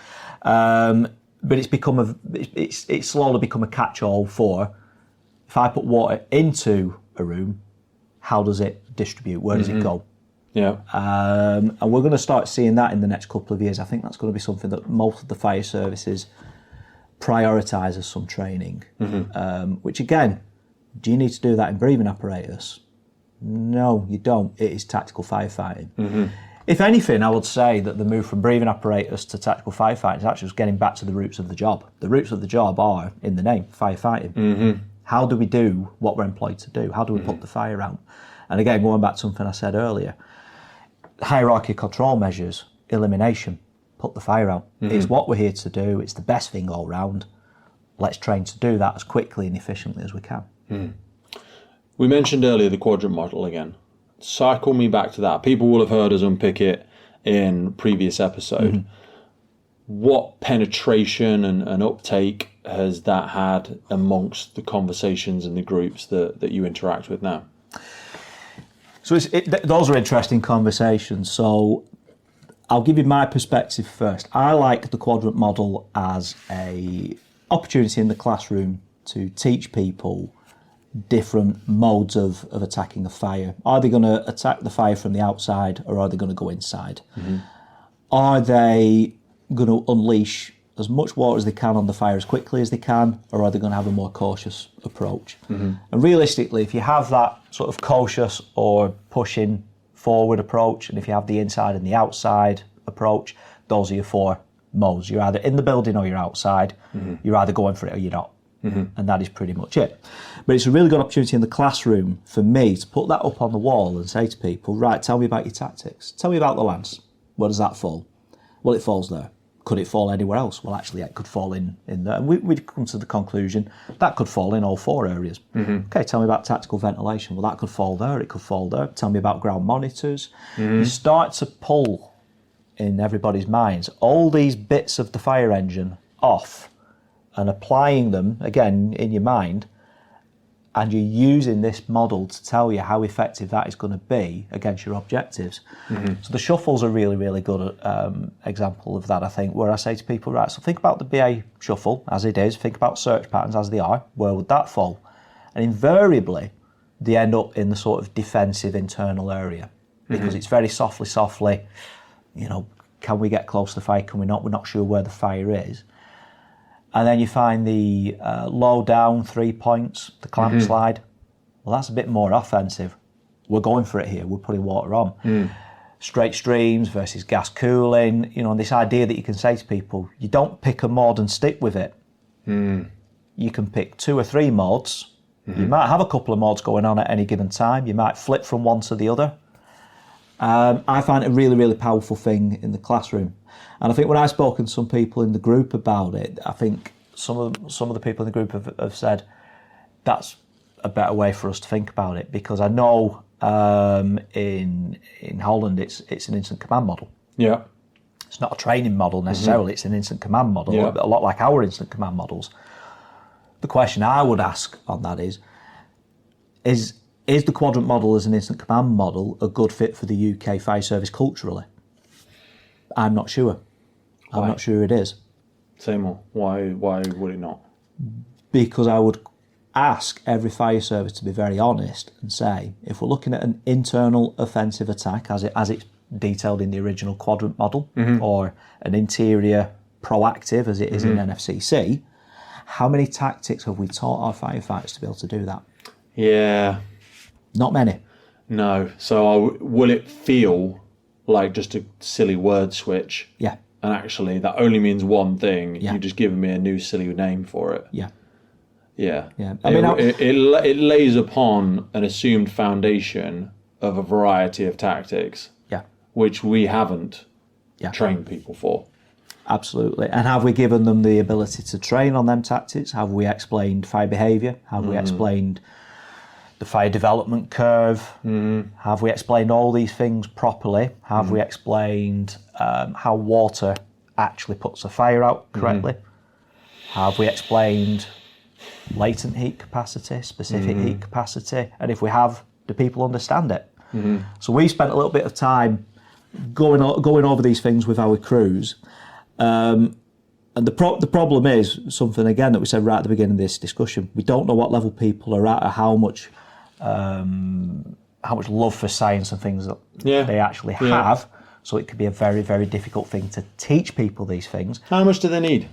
But it's slowly become a catch-all for, if I put water into a room, how does it distribute? Where does it go?
Yeah.
And we're going to start seeing that in the next couple of years. I think that's going to be something that most of the fire services prioritise as some training. Which again, do you need to do that in breathing apparatus? No, you don't. It is tactical firefighting. If anything, I would say that the move from breathing apparatus to tactical firefighting is actually just getting back to the roots of the job. The roots of the job are in the name, firefighting. How do we do what we're employed to do? How do we put the fire out? And again, going back to something I said earlier, hierarchy control measures, elimination, put the fire out. It's what we're here to do. It's the best thing all round. Let's train to do that as quickly and efficiently as we can.
We mentioned earlier the quadrant model again. Cycle me back to that. People will have heard us unpick it in previous episode. What penetration and uptake has that had amongst the conversations and the groups that you interact with now?
So those are interesting conversations. So I'll give you my perspective first. I like the quadrant model as an opportunity in the classroom to teach people different modes of attacking a fire. Are they going to attack the fire from the outside, or are they going to go inside? Are they going to unleash as much water as they can on the fire as quickly as they can, or are they going to have a more cautious approach? And realistically, if you have that sort of cautious or pushing forward approach, and if you have the inside and the outside approach, those are your four modes. You're either in the building or you're outside. You're either going for it or you're not. And that is pretty much it. But it's a really good opportunity in the classroom for me to put that up on the wall and say to people, right, tell me about your tactics. Tell me about the lance. Where does that fall? Well, it falls there. Could it fall anywhere else? Well, actually, it could fall in there. And we'd come to the conclusion that could fall in all four areas. Okay, tell me about tactical ventilation. Well, that could fall there. It could fall there. Tell me about ground monitors. You start to pull in everybody's minds all these bits of the fire engine off and applying them, again, in your mind, and you're using this model to tell you how effective that is going to be against your objectives. So the shuffle's a really, really good example of that, I think, where I say to people, right, so think about the BA shuffle as it is, think about search patterns as they are, where would that fall? And invariably, they end up in the sort of defensive internal area. because it's very softly, you know, can we get close to the fire, can we not? We're not sure where the fire is. And then you find the low down 3 points, the clamp slide. Well, that's a bit more offensive. We're going for it here, we're putting water on. Straight streams versus gas cooling, you know, and this idea that you can say to people, you don't pick a mod and stick with it. You can pick 2 or 3 mods. You might have a couple of mods going on at any given time. You might flip from one to the other. I find it a really, really powerful thing in the classroom. And I think when I've spoken to some people in the group about it, I think some of the people in the group have said that's a better way for us to think about it, because I know in Holland it's an instant command model.
Yeah.
It's not a training model necessarily, it's an instant command model, a lot like our instant command models. The question I would ask on that is the quadrant model as an instant command model a good fit for the UK fire service culturally? I'm not sure. I'm not sure it is.
Say more. Why would it not?
Because I would ask every fire service to be very honest and say, if we're looking at an internal offensive attack as it's detailed in the original quadrant model, or an interior proactive as it is in NFCC, how many tactics have we taught our firefighters to be able to do that?
Yeah.
Not many.
No. So will it feel like just a silly word switch?
Yeah.
And actually that only means one thing.
Yeah.
You've just given me a new silly name for it.
Yeah.
Yeah.
Yeah.
I mean, it lays upon an assumed foundation of a variety of tactics, which we haven't trained people for.
Absolutely. And have we given them the ability to train on them tactics? Have we explained fire behaviour? Have we explained the fire development curve? Have we explained all these things properly? Have we explained how water actually puts a fire out correctly? Have we explained latent heat capacity, specific heat capacity? And if we have, do people understand it? So we spent a little bit of time going over these things with our crews. And the problem is something, again, that we said right at the beginning of this discussion. We don't know what level people are at, or how much love for science and things that they actually have. So it could be a very, very difficult thing to teach people these things.
How much do they need?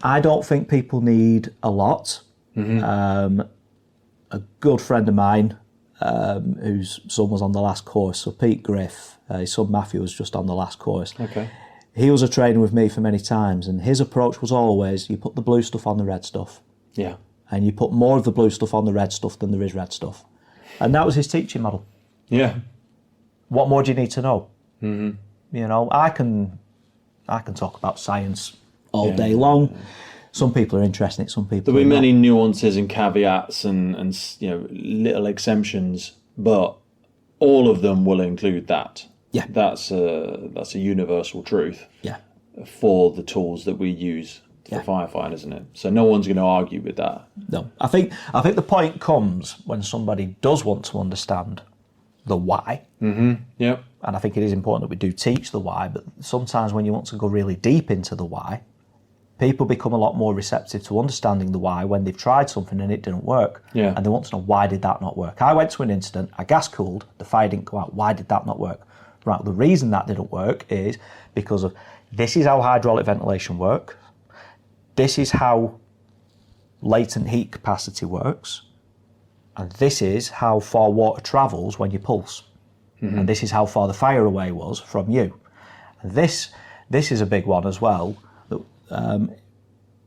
I don't think people need a lot. A good friend of mine, whose son was on the last course, so Pete Griff, his son Matthew was just on the last course.
Okay.
He was a trainer with me for many times, and his approach was always, you put the blue stuff on the red stuff. Yeah. And you put more of the blue stuff on the red stuff than there is red stuff. And that was his teaching model. Yeah. What more do you need to know? You know, I can talk about science all day long. Some people are interested in it, some people
There'll be many nuances and caveats and you know, little exemptions, but all of them will include that. Yeah. That's a universal truth. Yeah. For the tools that we use for firefighting, isn't it? So no one's going to argue with that. No.
I think the point comes when somebody does want to understand the why. Yeah. And I think it is important that we do teach the why, but sometimes when you want to go really deep into the why, people become a lot more receptive to understanding the why when they've tried something and it didn't work. Yeah. And they want to know, why did that not work? I went to an incident, I gas cooled, the fire didn't go out. Why did that not work? Right, the reason that didn't work is because of, this is how hydraulic ventilation works, this is how latent heat capacity works, and this is how far water travels when you pulse. And this is how far the fire away was from you. And this is a big one as well.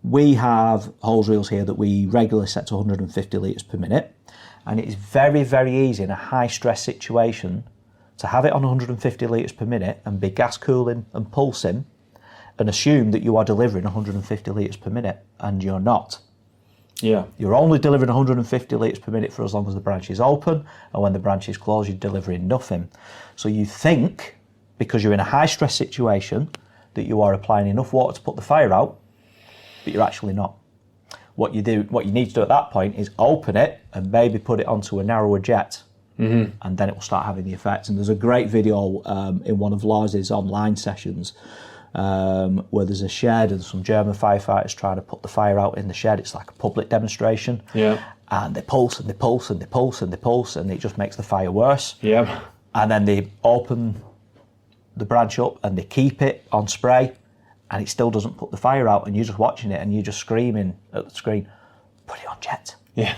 We have hose reels here that we regularly set to 150 litres per minute, and it is very, very easy in a high stress situation to have it on 150 litres per minute and be gas cooling and pulsing and assume that you are delivering 150 litres per minute, and you're not. Yeah. You're only delivering 150 litres per minute for as long as the branch is open, and when the branch is closed, you're delivering nothing. So you think, because you're in a high stress situation, that you are applying enough water to put the fire out, but you're actually not. What you need to do at that point is open it and maybe put it onto a narrower jet. And then it will start having the effect. And there's a great video in one of Lars's online sessions where there's a shed and some German firefighters trying to put the fire out in the shed. It's like a public demonstration. Yeah. And they pulse and they pulse and they pulse and they pulse, and it just makes the fire worse. Yeah. and then they open the branch up and they keep it on spray, and it still doesn't put the fire out, and you're just watching it and you're just screaming at the screen, put it on jet.
Yeah.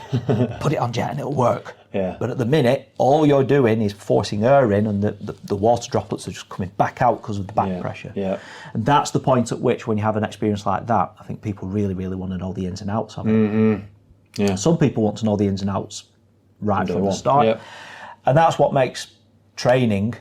Put it on jet and it'll work.
Yeah.
But at the minute, all you're doing is forcing air in, and the water droplets are just coming back out because of the back pressure.
Yeah.
And that's the point at which, when you have an experience like that, I think people really, really want to know the ins and outs of it.
Mm-hmm. Yeah.
Some people want to know the ins and outs right from the start.
Yeah.
And that's what makes training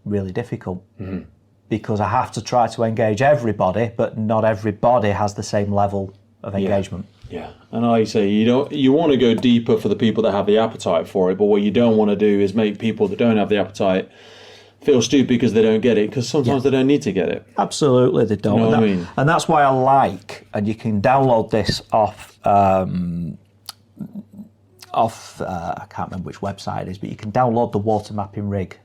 really difficult.
Mm-hmm.
Because I have to try to engage everybody, but not everybody has the same level of engagement.
Yeah, and like you say, you want to go deeper for the people that have the appetite for it, but what you don't want to do is make people that don't have the appetite feel stupid because they don't get it, because sometimes they don't need to get it.
Absolutely, they don't.
You know what I mean?
And that's why I like, and you can download this off I can't remember which website it is, but you can download the water mapping rig.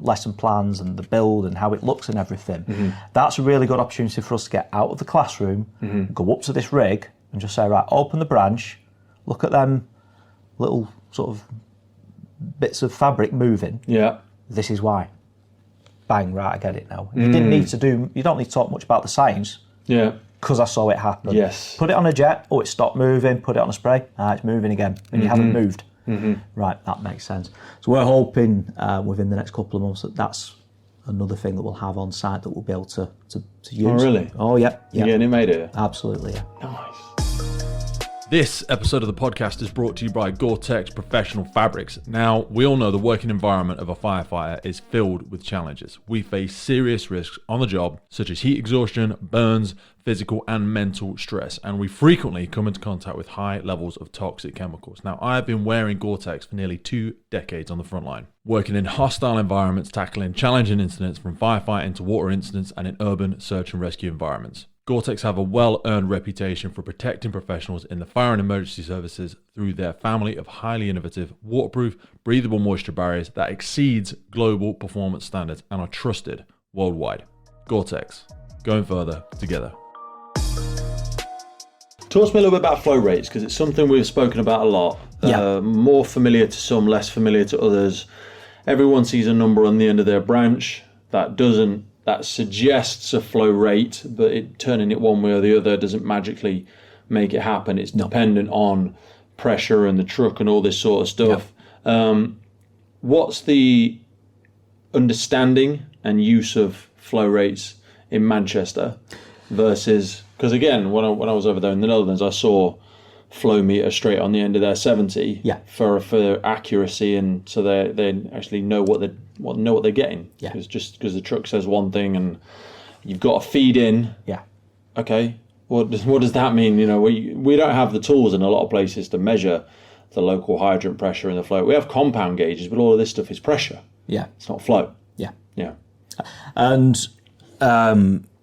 Lesson plans and the build and how it looks and everything.
Mm-hmm.
That's a really good opportunity for us to get out of the classroom, go up to this rig and just say, right, open the branch, look at them little sort of bits of fabric moving.
Yeah.
This is why. Bang, right, I get it now. You don't need to talk much about the science.
Yeah.
Because I saw it happen.
Yes.
Put it on a jet, it stopped moving, put it on a spray, it's moving again, and you haven't moved.
Mm-hmm.
Right, that makes sense. So we're hoping within the next couple of months that's another thing that we'll have on site that we'll be able to use.
Oh, really?
Oh, yeah.
You're getting it made here?
Absolutely, yeah.
Nice.
This episode of the podcast is brought to you by Gore-Tex Professional Fabrics. Now, we all know the working environment of a firefighter is filled with challenges. We face serious risks on the job, such as heat exhaustion, burns, physical and mental stress, and we frequently come into contact with high levels of toxic chemicals. Now, I have been wearing Gore-Tex for nearly 2 decades on the front line, working in hostile environments, tackling challenging incidents from firefighting to water incidents and in urban search and rescue environments. Gore-Tex have a well-earned reputation for protecting professionals in the fire and emergency services through their family of highly innovative, waterproof, breathable moisture barriers that exceeds global performance standards and are trusted worldwide. Gore-Tex, going further together.
Talk to me a little bit about flow rates, because it's something we've spoken about a lot. More familiar to some, less familiar to others. Everyone sees a number on the end of their branch that suggests a flow rate, but turning it one way or the other doesn't magically make it happen. It's dependent on pressure and the truck and all this sort of stuff. What's the understanding and use of flow rates in Manchester versus, because again, when I was over there in the Netherlands, I saw flow meter straight on the end of their 70 for accuracy, and so they actually know what they're getting. It's just because the truck says one thing and you've got to feed in. Okay, what does that mean? You know, we don't have the tools in a lot of places to measure the local hydrant pressure in the flow. We have compound gauges, but all of this stuff is pressure. It's not flow.
And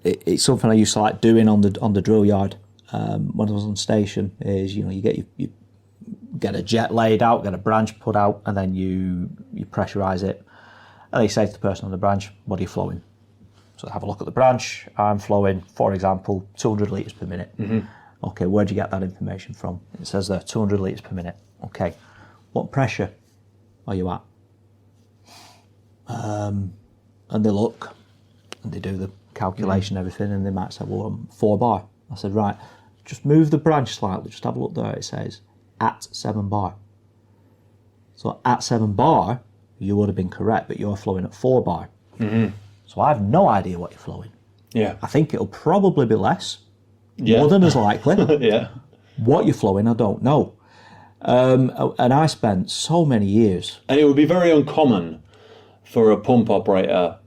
it's something I used to like doing on the drill yard. When I was on station, is you get a jet laid out, get a branch put out, and then you pressurise it. And they say to the person on the branch, what are you flowing? So they have a look at the branch. I'm flowing, for example, 200 litres per minute. Okay, where'd you get that information from? It says there, 200 litres per minute. Okay, what pressure are you at? And they look, and they do the calculation and everything, and they might say, well, I'm 4 bar. I said, right, just move the branch slightly, just have a look there, it says at 7 bar. So at 7 bar, you would have been correct, but you're flowing at 4 bar. So I have no idea what you're flowing. I think it'll probably be less, more than as likely. What you're flowing, I don't know. And I spent so many years.
And it would be very uncommon for a pump operator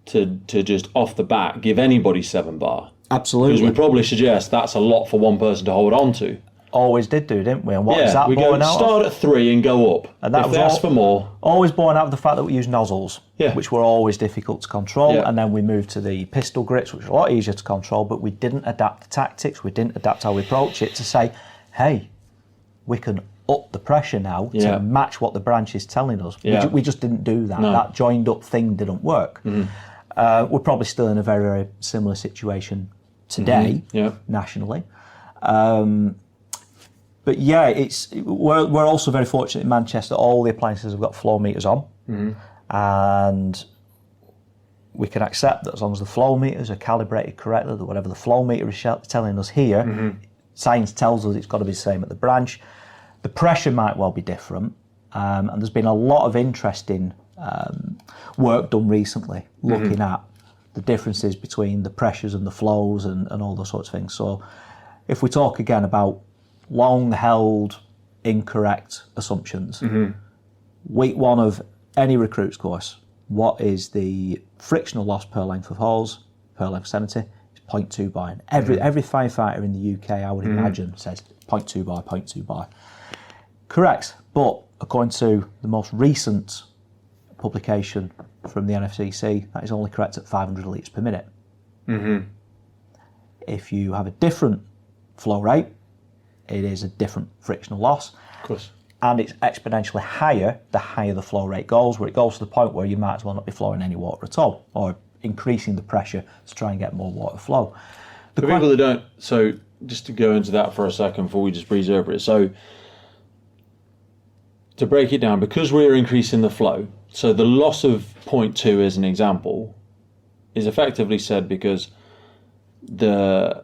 to just off the bat give anybody 7 bar.
Absolutely.
Because we probably suggest that's a lot for one person to hold on to.
Always did do, didn't we? And what is that
we
born out
start
of?
at 3 and go up.
And that
if
was
they ask for more.
Always born out of the fact that we use nozzles, which were always difficult to control. And then we moved to the pistol grips, which were a lot easier to control, but we didn't adapt the tactics, we didn't adapt how we approach it to say, hey, we can up the pressure now to match what the branch is telling us. We just didn't do that. That joined up thing didn't work. We're probably still in a very, very similar situation today, nationally. But yeah, we're also very fortunate in Manchester. All the appliances have got flow meters on. and we can accept that as long as the flow meters are calibrated correctly, that whatever the flow meter is telling us here, science tells us it's got to be the same at the branch. The pressure might well be different, and there's been a lot of interesting work done recently looking at the differences between the pressures and the flows and all those sorts of things. So if we talk again about long-held incorrect assumptions, week 1 of any recruit's course, what is the frictional loss per length of hose, per length of sanity? It's 0.2 bar. And every firefighter in the UK, I would imagine, says 0.2 bar, 0.2 bar. Correct, but according to the most recent publication from the NFCC, that is only correct at 500 litres per minute. If you have a different flow rate, it is a different frictional loss.
Of course.
And it's exponentially higher the higher the flow rate goes, where it goes to the point where you might as well not be flowing any water at all, or increasing the pressure to try and get more water flow.
For people that don't, so just to go into that for a second before we just breeze over it. So to break it down, because we're increasing the flow, so the loss of 0.2 as an example is effectively said because the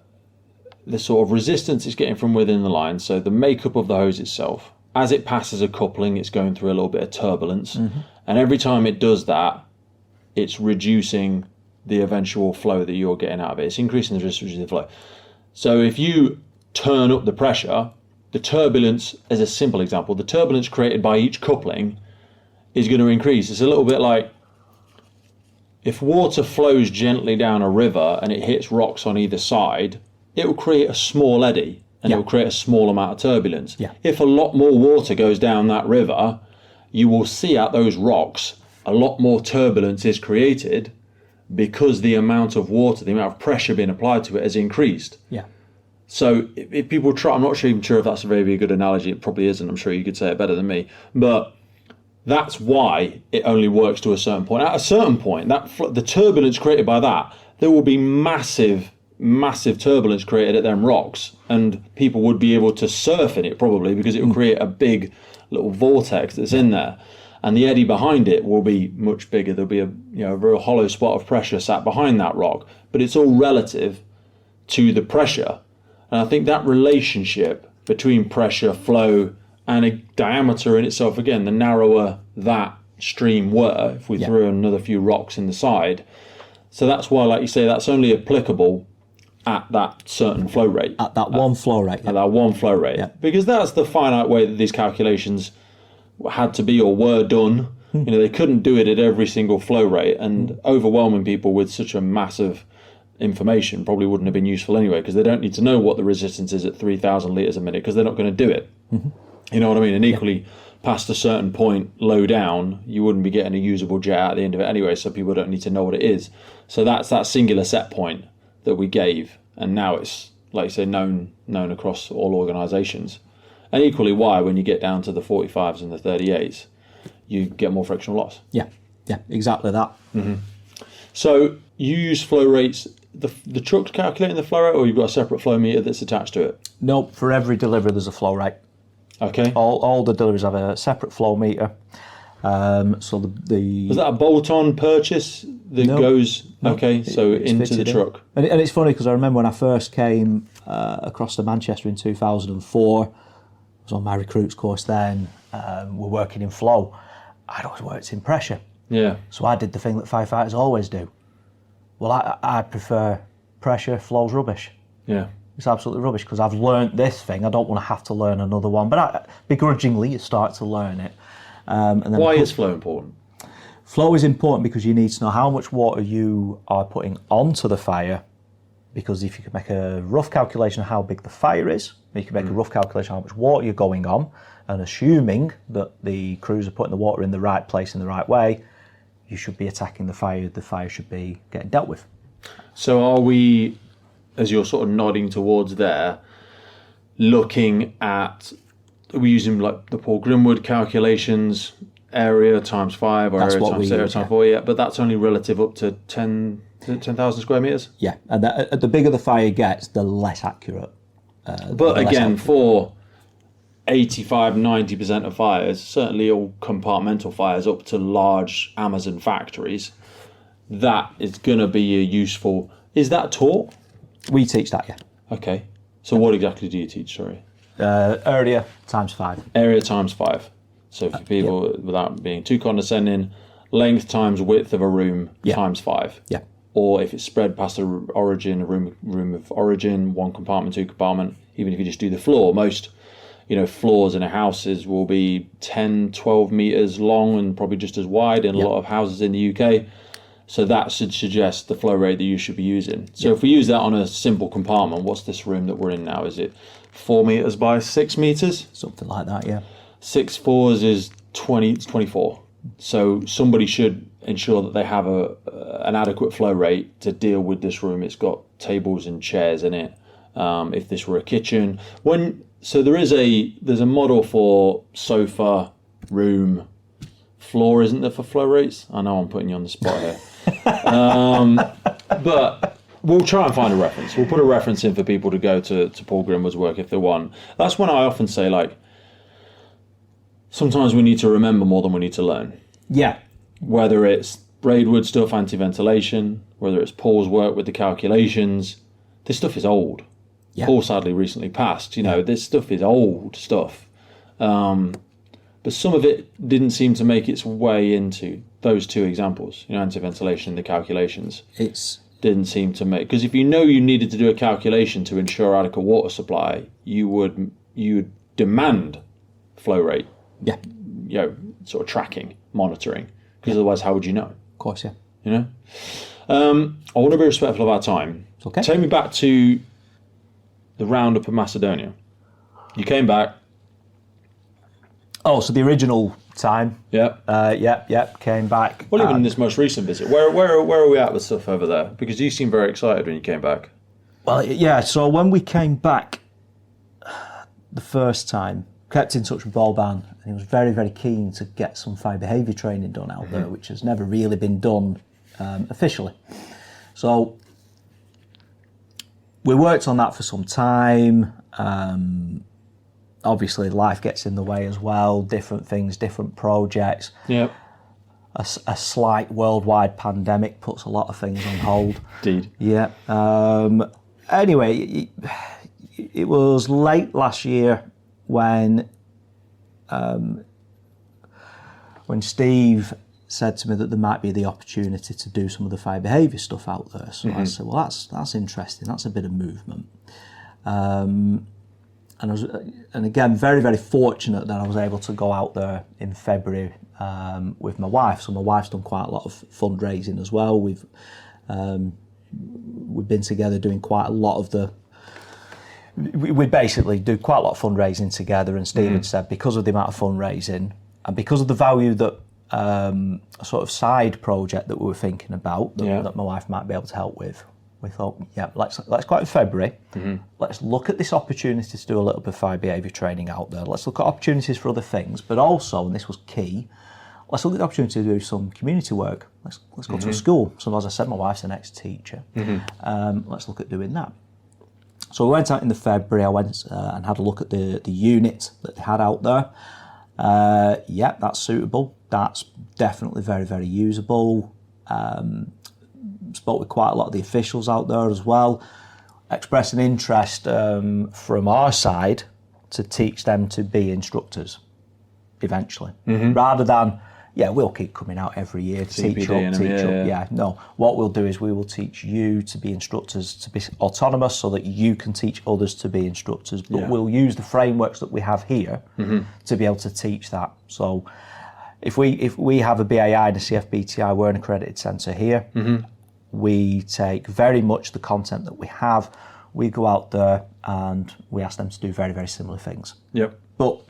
sort of resistance it's getting from within the line, so the makeup of the hose itself, as it passes a coupling, it's going through a little bit of turbulence. And every time it does that, it's reducing the eventual flow that you're getting out of it. It's increasing the resistance of the flow. So if you turn up the pressure, the turbulence, as a simple example, the turbulence created by each coupling is going to increase. It's a little bit like if water flows gently down a river and it hits rocks on either side, it will create a small eddy. And it will create a small amount of turbulence. If a lot more water goes down that river, you will see at those rocks a lot more turbulence is created because the amount of water, the amount of pressure being applied to it has increased. So if people try, I'm not even sure if that's a very good analogy. It probably isn't. I'm sure you could say it better than me. But that's why it only works to a certain point. At a certain point, the turbulence created by that, there will be massive turbulence created at them rocks, and people would be able to surf in it probably because it will create a big little vortex that's in there, and the eddy behind it will be much bigger. There'll be a real hollow spot of pressure sat behind that rock, but it's all relative to the pressure. And I think that relationship between pressure, flow, and a diameter in itself, again, the narrower that stream were, if we threw another few rocks in the side, so that's why, like you say, that's only applicable at that certain flow rate.
At that one flow rate.
At that one flow rate. Because that's the finite way that these calculations had to be or were done. They couldn't do it at every single flow rate, and overwhelming people with such a massive information probably wouldn't have been useful anyway, because they don't need to know what the resistance is at 3,000 litres a minute, because they're not going to do it. You know what I mean? And equally, past a certain point low down, you wouldn't be getting a usable jet at the end of it anyway, so people don't need to know what it is. So that's that singular set point that we gave, and now it's, like you say, known across all organisations. And equally why, when you get down to the 45s and the 38s, you get more frictional loss.
Yeah, exactly that.
So you use flow rates, the truck's calculating the flow rate, or you've got a separate flow meter that's attached to it?
Nope, for every delivery there's a flow rate.
Okay.
All the deliveries have a separate flow meter. So the
was that a bolt-on purchase that goes into the truck?
And it's funny because I remember when I first came across to Manchester in 2004, I was on my recruits course then. We're working in flow. I'd always worked in pressure. So I did the thing that firefighters always do. Well, I prefer pressure. Flow's rubbish. It's absolutely rubbish because I've learnt this thing. I don't want to have to learn another one. But begrudgingly, you start to learn it. And then
why is flow important?
Flow is important because you need to know how much water you are putting onto the fire, because if you can make a rough calculation of how big the fire is, you can make a rough calculation of how much water you're going on, and assuming that the crews are putting the water in the right place in the right way, you should be attacking the fire should be getting dealt with.
So are we, as you're sort of nodding towards there, looking at, are we using like the Paul Grimwood calculations, area times 5 or
That's
area
what
times
we
0
use,
times 4, but that's only relative up to 10,000 square metres?
Yeah, and the bigger the fire gets, the less accurate.
But again, for 85, 90% of fires, certainly all compartmental fires up to large Amazon factories, that is going to be a useful... Is that taught?
We teach that, yeah.
Okay. So what exactly do you teach, sorry?
Area times 5.
Area times 5. So for people, without being too condescending, length times width of a room times 5.
Yeah.
Or if it's spread past a origin, a room of origin, 1 compartment, 2 compartment, even if you just do the floor, most floors in a houses will be 10, 12 metres long and probably just as wide in a lot of houses in the UK. So that should suggest the flow rate that you should be using. So if we use that on a simple compartment, what's this room that we're in now? Is it 4 metres by 6 metres?
Something like that, yeah.
6 fours is 24. So somebody should ensure that they have an adequate flow rate to deal with this room. It's got tables and chairs in it. If this were a kitchen, there's a model for sofa, room, floor, isn't there, for flow rates? I know I'm putting you on the spot here. But we'll try and find a reference. We'll put a reference in for people to go to Paul Grimwood's work if they want. That's when I often say, like, sometimes we need to remember more than we need to learn.
Yeah.
Whether it's Braidwood stuff, anti-ventilation, whether it's Paul's work with the calculations, this stuff is old. Yeah. Paul sadly recently passed. This stuff is old stuff. But some of it didn't seem to make its way into those 2 examples, anti-ventilation and the calculations. Didn't seem to make... Because if you needed to do a calculation to ensure adequate water supply, you would demand flow rate.
Yeah.
Sort of tracking, monitoring. Because otherwise, how would you know?
Of course, yeah.
I want to be respectful of our time.
Okay.
Take me back to the roundup of Macedonia. You came back.
Oh, so the original time.
Yeah.
Came back.
Well, even in this most recent visit, where are we at with stuff over there? Because you seemed very excited when you came back.
Well, yeah. So when we came back the first time, kept in touch with Bolban, and he was very, very keen to get some fire behaviour training done out there, which has never really been done officially. So we worked on that for some time. Obviously, life gets in the way as well, different things, different projects.
Yep.
A slight worldwide pandemic puts a lot of things on hold.
Indeed.
Yeah. Anyway, it was late last year when Steve said to me that there might be the opportunity to do some of the fire behaviour stuff out there. So I said, well, that's interesting. That's a bit of movement. And again, very, very fortunate that I was able to go out there in February with my wife. So my wife's done quite a lot of fundraising as well. We've been together doing quite a lot of we basically do quite a lot of fundraising together. And Steve had said, because of the amount of fundraising and because of the value that a sort of side project that we were thinking about that my wife might be able to help with, we thought, let's go out in February. Let's look at this opportunity to do a little bit of fire behaviour training out there. Let's look at opportunities for other things, but also, and this was key, let's look at the opportunity to do some community work. Let's go to a school. So as I said, my wife's an ex-teacher. Let's look at doing that. So we went out in the February. I went and had a look at the unit that they had out there. That's suitable. That's definitely very, very usable. Spoke with quite a lot of the officials out there as well, expressed an interest from our side to teach them to be instructors eventually, rather than we'll keep coming out every year to teach up. No, what we'll do is we will teach you to be instructors, to be autonomous, so that you can teach others to be instructors. But we'll use the frameworks that we have here to be able to teach that. So if we have a BAI and a CFBTI, we're an accredited centre here. We take very much the content that we have, we go out there and we ask them to do very, very similar things. But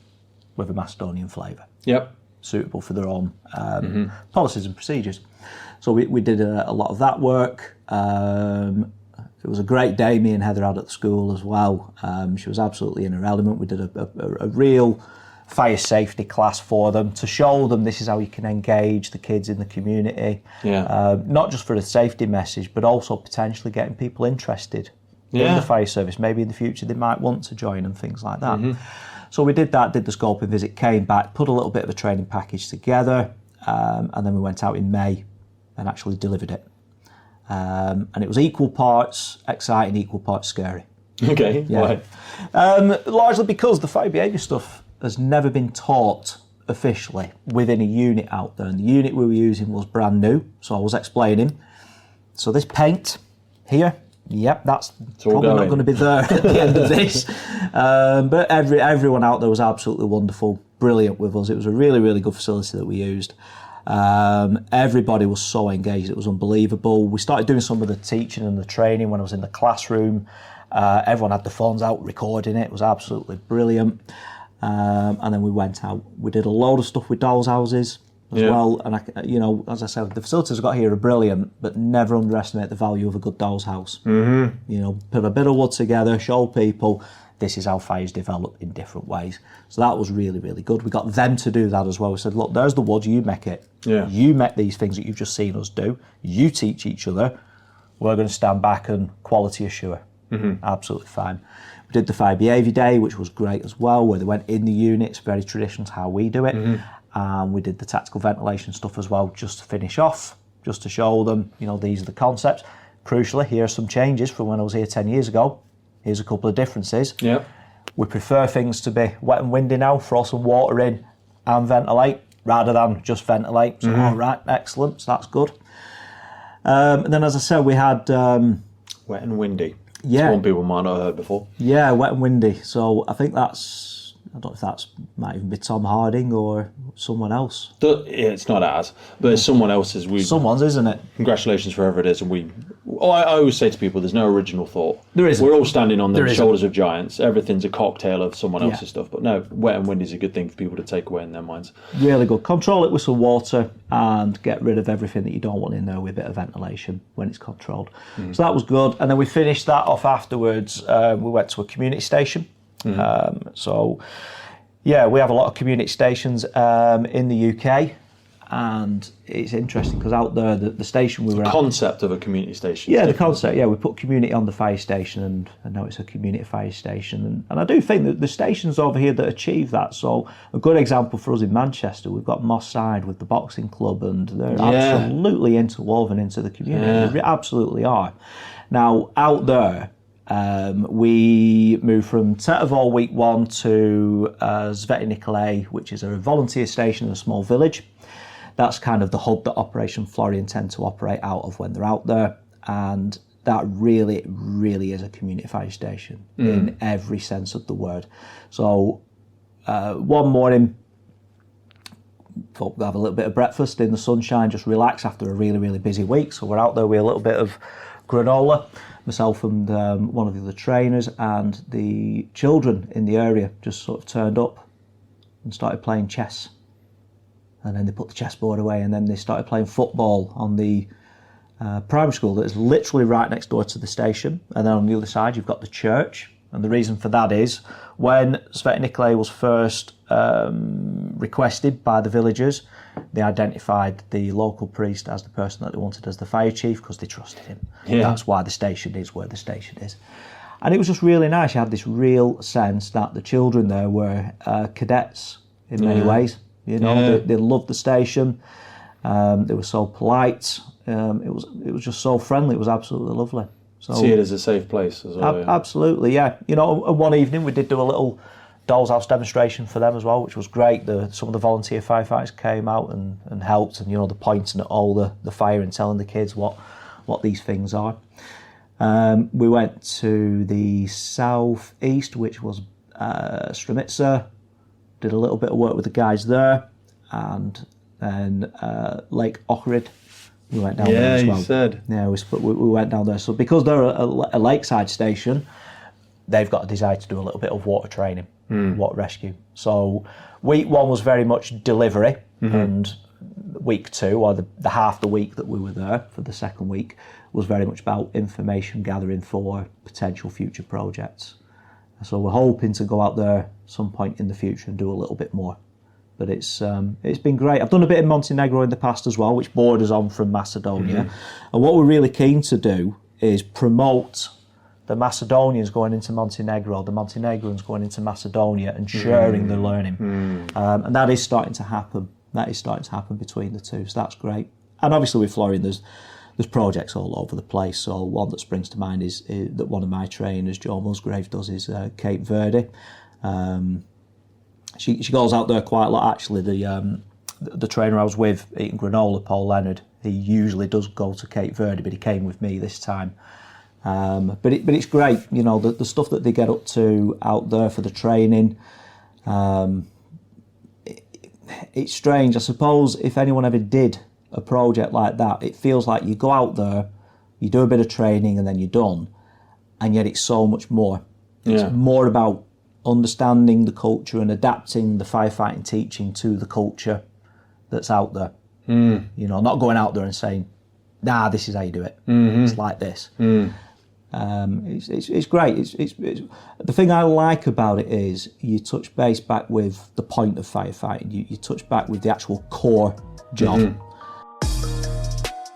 with a Macedonian flavour. Suitable for their own policies and procedures. So we did a lot of that work. It was a great day me and Heather had at the school as well. She was absolutely in her element. We did a real fire safety class for them to show them this is how you can engage the kids in the community. Not just for the safety message, but also potentially getting people interested in the fire service. Maybe in the future they might want to join and things like that. So we did that, did the scoping visit, came back, put a little bit of a training package together, and then we went out in May and actually delivered it. And it was equal parts exciting, equal parts scary.
Okay,
yeah.
Why?
Largely because the fire behaviour stuff has never been taught officially within a unit out there. And the unit we were using was brand new, so I was explaining. So this paint here, yep, that's probably not going to be there at the end of this. But everyone out there was absolutely wonderful, brilliant with us. It was a really, really good facility that we used. Everybody was so engaged, it was unbelievable. We started doing some of the teaching and the training when I was in the classroom. Everyone had the phones out recording it. It was absolutely brilliant. And then we went out. We did a load of stuff with dolls' houses as well. And as I said, the facilities I've got here are brilliant, but never underestimate the value of a good doll's house. Mm-hmm. Put a bit of wood together, show people this is how fire's developed in different ways. So that was really, really good. We got them to do that as well. We said, look, there's the wood, you make it.
Yeah.
You make these things that you've just seen us do. You teach each other. We're going to stand back and quality assure. Mm-hmm. Absolutely fine. We did the Fire Behaviour Day, which was great as well, where they went in the units, very traditional to how we do it. Mm-hmm. And we did the tactical ventilation stuff as well, just to finish off, just to show them, these are the concepts. Crucially, here are some changes from when I was here 10 years ago. Here's a couple of differences.
Yeah.
We prefer things to be wet and windy now, throw some water in and ventilate, rather than just ventilate. So, all right, excellent, so that's good. And then, as I said, we had...
wet and windy.
Yeah.
It's one people might not have heard before.
Yeah, wet and windy. So I think I don't know if that's might even be Tom Harding or someone else.
It's not ours, but it's someone else's.
Someone's, isn't it?
Congratulations, whoever it is. And I always say to people, there's no original thought.
There isn't.
We're all standing on the shoulders of giants. Everything's a cocktail of someone else's stuff. But no, wet and windy is a good thing for people to take away in their minds. Really
good. Control it with some water and get rid of everything that you don't want in there with a bit of ventilation when it's controlled. So that was good. And then we finished that off afterwards. We went to a community station. We have a lot of community stations in the UK, and it's interesting because out there, the station we were at...
concept of a community station.
Yeah, the concept, we put community on the fire station, and now it's a community fire station. And I do think that the stations over here that achieve that, so a good example for us in Manchester, we've got Moss Side with the boxing club, and they're absolutely interwoven into the community. They absolutely are. Now, out there... we moved from Tetevol week 1 to Sveti Nikolai, which is a volunteer station in a small village. That's kind of the hub that Operation Florian tend to operate out of when they're out there. And that really, really is a community fire station in every sense of the word. So one morning, thought we'd have a little bit of breakfast in the sunshine, just relax after a really, really busy week. So we're out there with a little bit of granola. Myself and one of the other trainers, and the children in the area just sort of turned up and started playing chess. And then they put the chessboard away, and then they started playing football on the primary school that is literally right next door to the station. And then on the other side, you've got the church. And the reason for that is when Sveti Nikolai was first requested by the villagers, they identified the local priest as the person that they wanted as the fire chief because they trusted him. Yeah. That's why the station is where the station is. And it was just really nice. You had this real sense that the children there were cadets in many ways. They loved the station. They were so polite. It was just so friendly. It was absolutely lovely. So,
see it as a safe place as well.
Absolutely, yeah. One evening we did do a little doll's house demonstration for them as well, which was great. Some of the volunteer firefighters came out and helped, and the pointing at all the fire and telling the kids what these things are. We went to the southeast, which was Stramitsa, did a little bit of work with the guys there, and then Lake Ochrid. We went down there as well.
You said.
Yeah, we went down there. So because they're a lakeside station, they've got a desire to do a little bit of water training, water rescue. So week 1 was very much delivery, and week 2, or the half the week that we were there for the second week, was very much about information gathering for potential future projects. So we're hoping to go out there some point in the future and do a little bit more. But it's been great. I've done a bit in Montenegro in the past as well, which borders on from Macedonia. And what we're really keen to do is promote The Macedonians going into Montenegro, the Montenegrons going into Macedonia and sharing the learning. And that is starting to happen. That is starting to happen between the two, so that's great. And obviously with Florian, there's projects all over the place. So one that springs to mind is that one of my trainers, Joe Musgrave, does is Cape Verde. She goes out there quite a lot, actually. The trainer I was with eating granola, Paul Leonard, he usually does go to Cape Verde, but he came with me this time. But it's great, you know, the stuff that they get up to out there for the training. It's strange, I suppose. If anyone ever did a project like that, it feels like you go out there, you do a bit of training, and then you're done. And yet, it's so much more. It's more about understanding the culture and adapting the firefighting teaching to the culture that's out there. You know, not going out there and saying, "Nah, this is how you do it. It's like this." It's great. It's the thing I like about it is you touch base back with the point of firefighting. You touch back with the actual core job.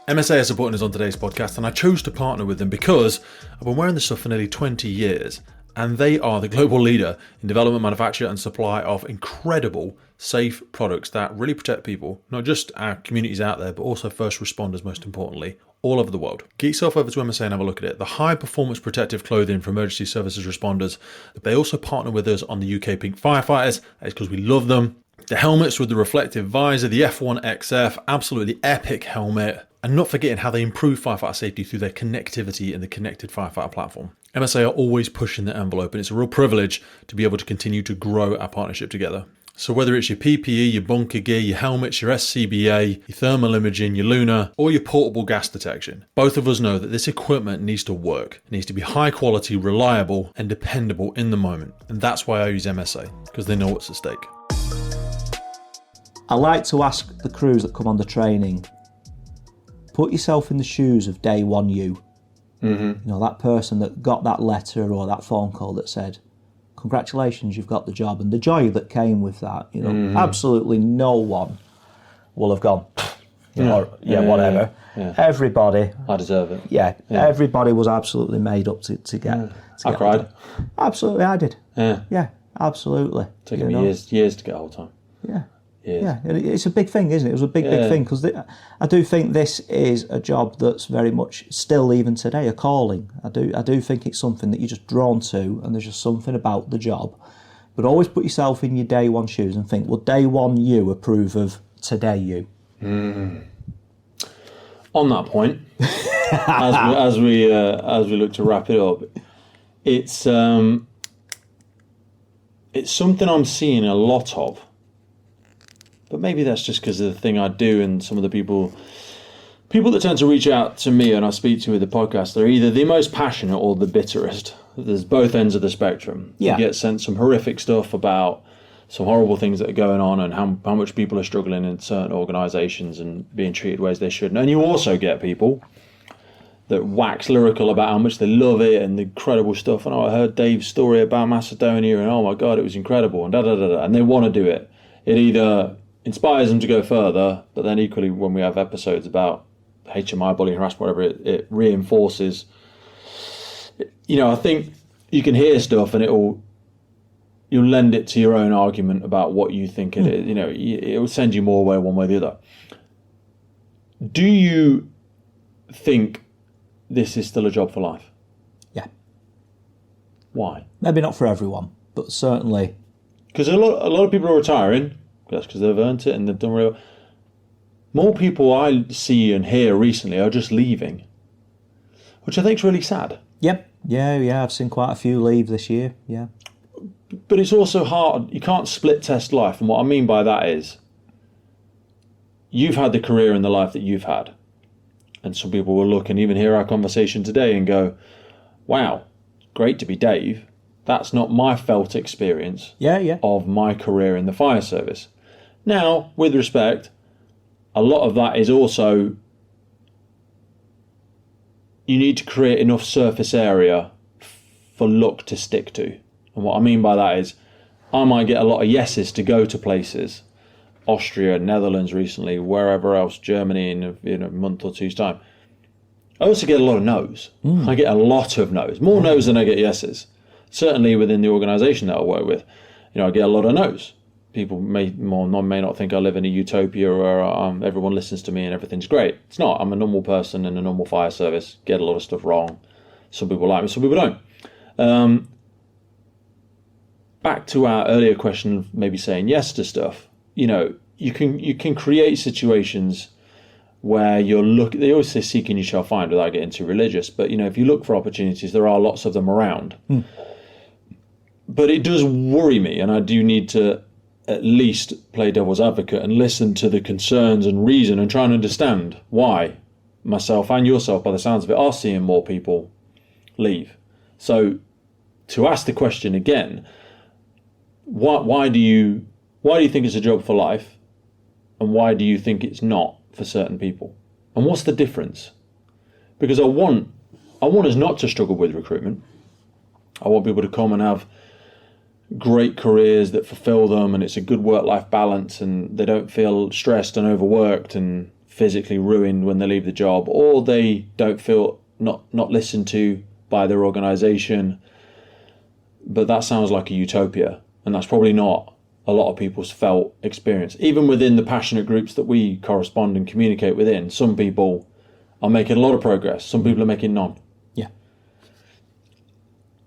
MSA are supporting us on today's podcast, and I chose to partner with them because I've been wearing this stuff for nearly 20 years, and they are the global leader in development, manufacture, and supply of incredible, safe products that really protect people, not just our communities out there, but also first responders, most importantly, all over the world. Get yourself over to MSA and have a look at it. The high-performance protective clothing for emergency services responders. They also partner with us on the UK Pink Firefighters. It's because we love them. The helmets with the reflective visor, the F1XF, absolutely epic helmet. And not forgetting how they improve firefighter safety through their connectivity in the connected firefighter platform. MSA are always pushing the envelope, and it's a real privilege to be able to continue to grow our partnership together. So whether it's your PPE, your bunker gear, your helmets, your SCBA, your thermal imaging, your Luna, or your portable gas detection, both of us know that this equipment needs to work. It needs to be high quality, reliable, and dependable in the moment. And that's why I use MSA, because they know what's at stake.
I like to ask the crews that come on the training, put yourself in the shoes of day one you. You know, that person that got that letter or that phone call that said, "Congratulations, you've got the job," and the joy that came with that. You know, absolutely no one will have gone, whatever.
Yeah.
Everybody,
I deserve it.
Yeah, everybody was absolutely made up to get.
I cried.
Absolutely, I did.
Yeah,
absolutely.
Taking me years to get a hold time.
Yeah.
Years.
Yeah, it's a big thing, isn't it? It was a big thing, because I do think this is a job that's very much still, even today, a calling. I do think it's something that you're just drawn to, and there's just something about the job. But always put yourself in your day one shoes and think, will day one you approve of today you?
On that point, as we look to wrap it up, it's something I'm seeing a lot of. But maybe that's just because of the thing I do, and some of the people that tend to reach out to me and I speak to with the podcast, they're either the most passionate or the bitterest. There's both ends of the spectrum.
Yeah.
You get sent some horrific stuff about some horrible things that are going on and how much people are struggling in certain organisations and being treated ways they shouldn't. And you also get people that wax lyrical about how much they love it and the incredible stuff. And I heard Dave's story about Macedonia and oh my God, it was incredible and da-da-da-da. And they want to do it. It either inspires them to go further, but then equally when we have episodes about HMI, bullying, harassment, whatever, it reinforces. You know, I think you can hear stuff and you'll lend it to your own argument about what you think it is. You know, it will send you more way one way or the other. Do you think this is still a job for life?
Yeah.
Why?
Maybe not for everyone, but certainly.
Because a lot of people are retiring. That's because they've earned it and they've done really well. More people I see and hear recently are just leaving, which I think is really sad.
Yep. Yeah. I've seen quite a few leave this year. Yeah.
But it's also hard. You can't split test life. And what I mean by that is you've had the career and the life that you've had. And some people will look and even hear our conversation today and go, wow, great to be Dave. That's not my felt experience of my career in the fire service. Now, with respect, a lot of that is also you need to create enough surface area for luck to stick to. And what I mean by that is I might get a lot of yeses to go to places, Austria, Netherlands recently, wherever else, Germany in a month or two's time. I also get a lot of no's. I get a lot of no's, more no's than I get yeses. Certainly within the organisation that I work with, I get a lot of no's. People may not think I live in a utopia where everyone listens to me and everything's great. It's not. I'm a normal person in a normal fire service. Get a lot of stuff wrong. Some people like me, some people don't. Back to our earlier question of maybe saying yes to stuff. You can create situations where they always say seek and you shall find without getting too religious. But, if you look for opportunities, there are lots of them around. But it does worry me, and I do need to at least play devil's advocate and listen to the concerns and reason and try and understand why myself and yourself, by the sounds of it, are seeing more people leave. So to ask the question again, why do you think it's a job for life, and why do you think it's not for certain people? And what's the difference? Because I want us not to struggle with recruitment. I want people to come and have great careers that fulfill them, and it's a good work-life balance, and they don't feel stressed and overworked and physically ruined when they leave the job, or they don't feel not listened to by their organisation. But that sounds like a utopia, and that's probably not a lot of people's felt experience. Even within the passionate groups that we correspond and communicate within, some people are making a lot of progress, some people are making none.
Yeah.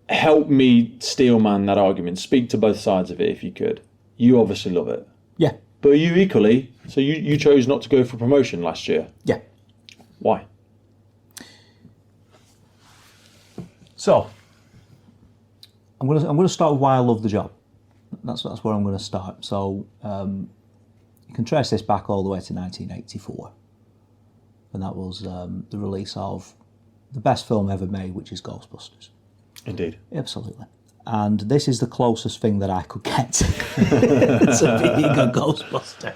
Help me steelman that argument. Speak to both sides of it if you could. You obviously love it.
Yeah.
But you equally, so you chose not to go for promotion last year.
Yeah.
Why?
So, I'm going to start with why I love the job. That's where I'm going to start. So, you can trace this back all the way to 1984. And that was the release of the best film ever made, which is Ghostbusters.
Indeed.
Absolutely. And this is the closest thing that I could get to being a Ghostbuster.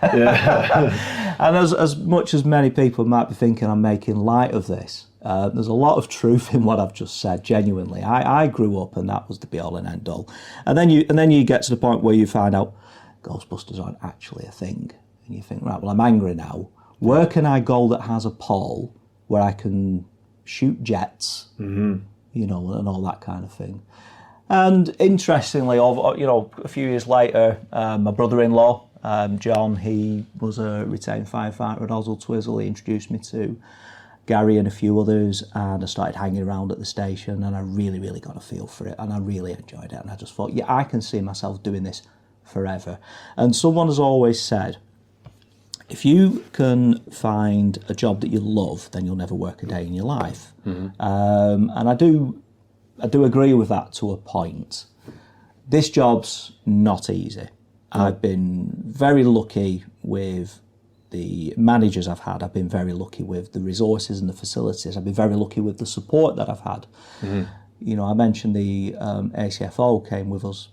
Yeah. And as much as many people might be thinking I'm making light of this, there's a lot of truth in what I've just said, genuinely. I grew up and that was the be-all and end-all. And then you get to the point where you find out Ghostbusters aren't actually a thing. And you think, right, well, I'm angry now. Where can I go that has a pole where I can shoot jets, and all that kind of thing? And interestingly, a few years later, my brother-in-law, John, he was a retained firefighter at Oswald Twizzle. He introduced me to Gary and a few others, and I started hanging around at the station, and I really, really got a feel for it, and I really enjoyed it. And I just thought, yeah, I can see myself doing this forever. And someone has always said, if you can find a job that you love, then you'll never work a day in your life. Mm-hmm. And I do agree with that to a point. This job's not easy. I've been very lucky with the managers I've had. I've been very lucky with the resources and the facilities. I've been very lucky with the support that I've had. Mm-hmm. I mentioned the ACFO came with us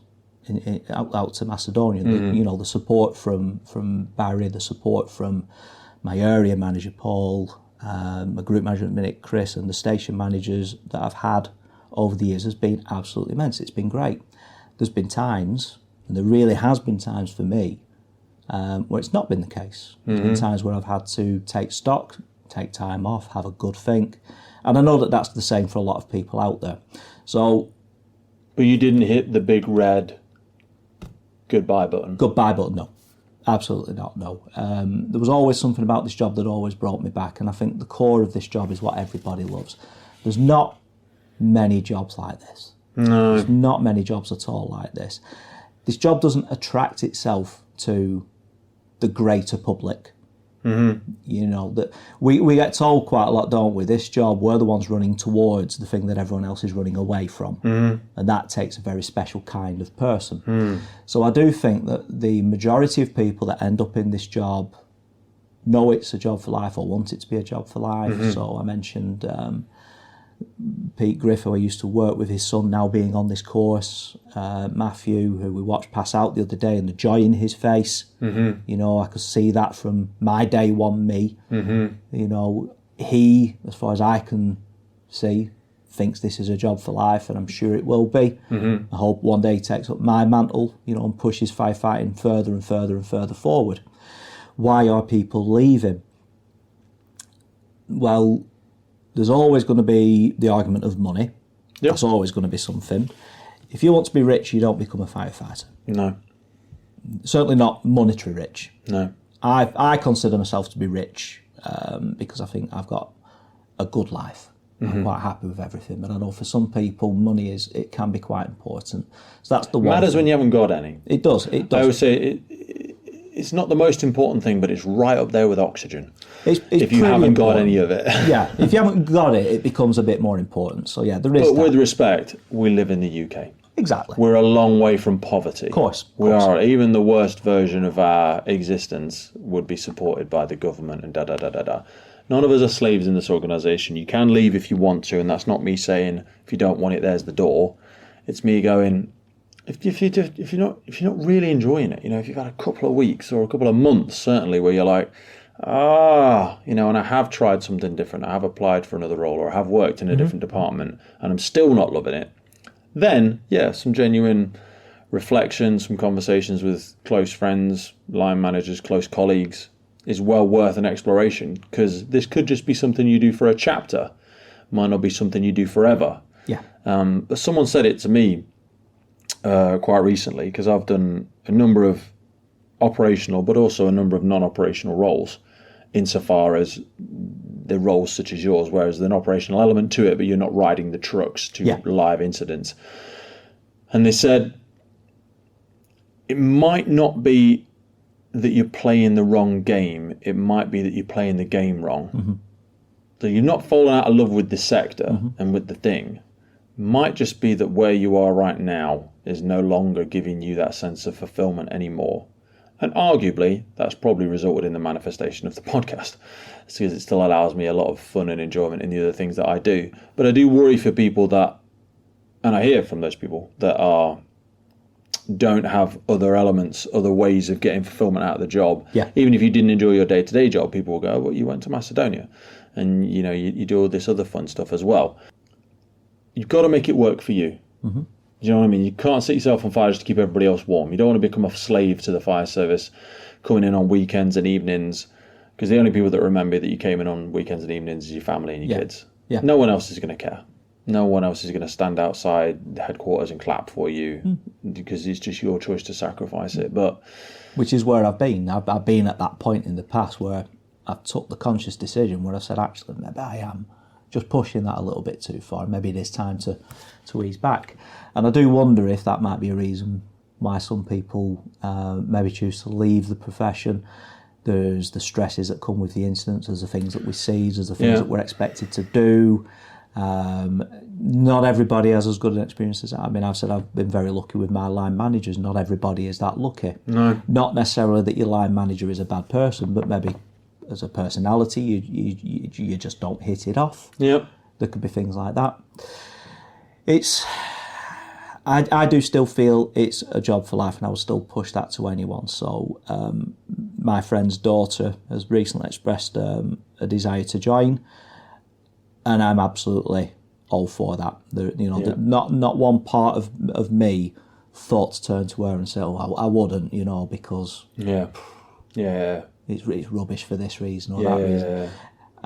out to Macedonia. Mm-hmm. The support from Barry, the support from my area manager Paul, my group manager at the minute Chris, and the station managers that I've had over the years has been absolutely immense. It's been great. There's been times, and there really has been times for me, where it's not been the case. There's been times where I've had to take stock, take time off, have a good think. And I know that that's the same for a lot of people out there. So,
but you didn't hit the big red goodbye button?
Goodbye button, no. Absolutely not, no. There was always something about this job that always brought me back, and I think the core of this job is what everybody loves. There's not many jobs like this.
No.
There's not many jobs at all like this. This job doesn't attract itself to the greater public. Mm-hmm. That we get told quite a lot, don't we? This job, we're the ones running towards the thing that everyone else is running away from. Mm-hmm. And that takes a very special kind of person. Mm. So I do think that the majority of people that end up in this job know it's a job for life or want it to be a job for life. Mm-hmm. So I mentioned Pete Griff, who I used to work with, his son now being on this course, Matthew, who we watched pass out the other day, and the joy in his face. Mm-hmm. I could see that from my day one me. Mm-hmm. He, as far as I can see, thinks this is a job for life, and I'm sure it will be. Mm-hmm. I hope one day he takes up my mantle, and pushes firefighting further and further and further forward. Why are people leaving? Well, There's always going to be the argument of money. Yep. That's always going to be something. If you want to be rich, you don't become a firefighter.
No.
Certainly not monetary rich.
No.
I consider myself to be rich because I think I've got a good life. I'm quite happy with everything, but I know for some people, money can be quite important. So that's the one.
Matters when you haven't got any.
It does.
I always say it's not the most important thing, but it's right up there with oxygen.
It's
if you haven't got any of it.
Yeah, if you haven't got it, it becomes a bit more important. So yeah, there is.
But with respect, we live in the UK.
Exactly.
We're a long way from poverty.
Of course.
We are. Even the worst version of our existence would be supported by the government and da-da-da-da-da. None of us are slaves in this organisation. You can leave if you want to, and that's not me saying if you don't want it, there's the door. It's me going, if you're not really enjoying it, if you've had a couple of weeks or a couple of months, certainly, where you're like, and I have tried something different, I have applied for another role, or I have worked in a different department, and I'm still not loving it, then, yeah, some genuine reflection, some conversations with close friends, line managers, close colleagues is well worth an exploration, because this could just be something you do for a chapter, might not be something you do forever.
Yeah.
But someone said it to me quite recently, because I've done a number of operational but also a number of non-operational roles, insofar as the roles such as yours, whereas there's an operational element to it, but you're not riding the trucks to live incidents. And they said it might not be that you're playing the wrong game, it might be that you're playing the game wrong. So you're not falling out of love with the sector and with the thing. It might just be that where you are right now is no longer giving you that sense of fulfillment anymore. And arguably, that's probably resulted in the manifestation of the podcast, because it still allows me a lot of fun and enjoyment in the other things that I do. But I do worry for people that, and I hear from those people that don't have other elements, other ways of getting fulfillment out of the job.
Yeah.
Even if you didn't enjoy your day-to-day job, people will go, well, you went to Macedonia, and you do all this other fun stuff as well. You've got to make it work for you. Do you know what I mean? You can't set yourself on fire just to keep everybody else warm. You don't want to become a slave to the fire service, coming in on weekends and evenings, because the only people that remember that you came in on weekends and evenings is your family and your kids.
Yeah.
No one else is going to care. No one else is going to stand outside headquarters and clap for you, because it's just your choice to sacrifice it. But
which is where I've been. I've been at that point in the past where I took the conscious decision where I said, actually, maybe I am just pushing that a little bit too far. Maybe it is time to ease back. And I do wonder if that might be a reason why some people maybe choose to leave the profession. There's the stresses that come with the incidents, there's the things that we see, there's the things that we're expected to do. Not everybody has as good an experience as that. I mean, I've said I've been very lucky with my line managers. Not everybody is that lucky.
No.
Not necessarily that your line manager is a bad person, but maybe as a personality, you just don't hit it off.
Yep.
There could be things like that. I do still feel it's a job for life, and I will still push that to anyone. So my friend's daughter has recently expressed a desire to join, and I'm absolutely all for that. Not one part of me thought to turn to her and say, "Oh, I wouldn't," because it's rubbish for this reason or that reason. Yeah.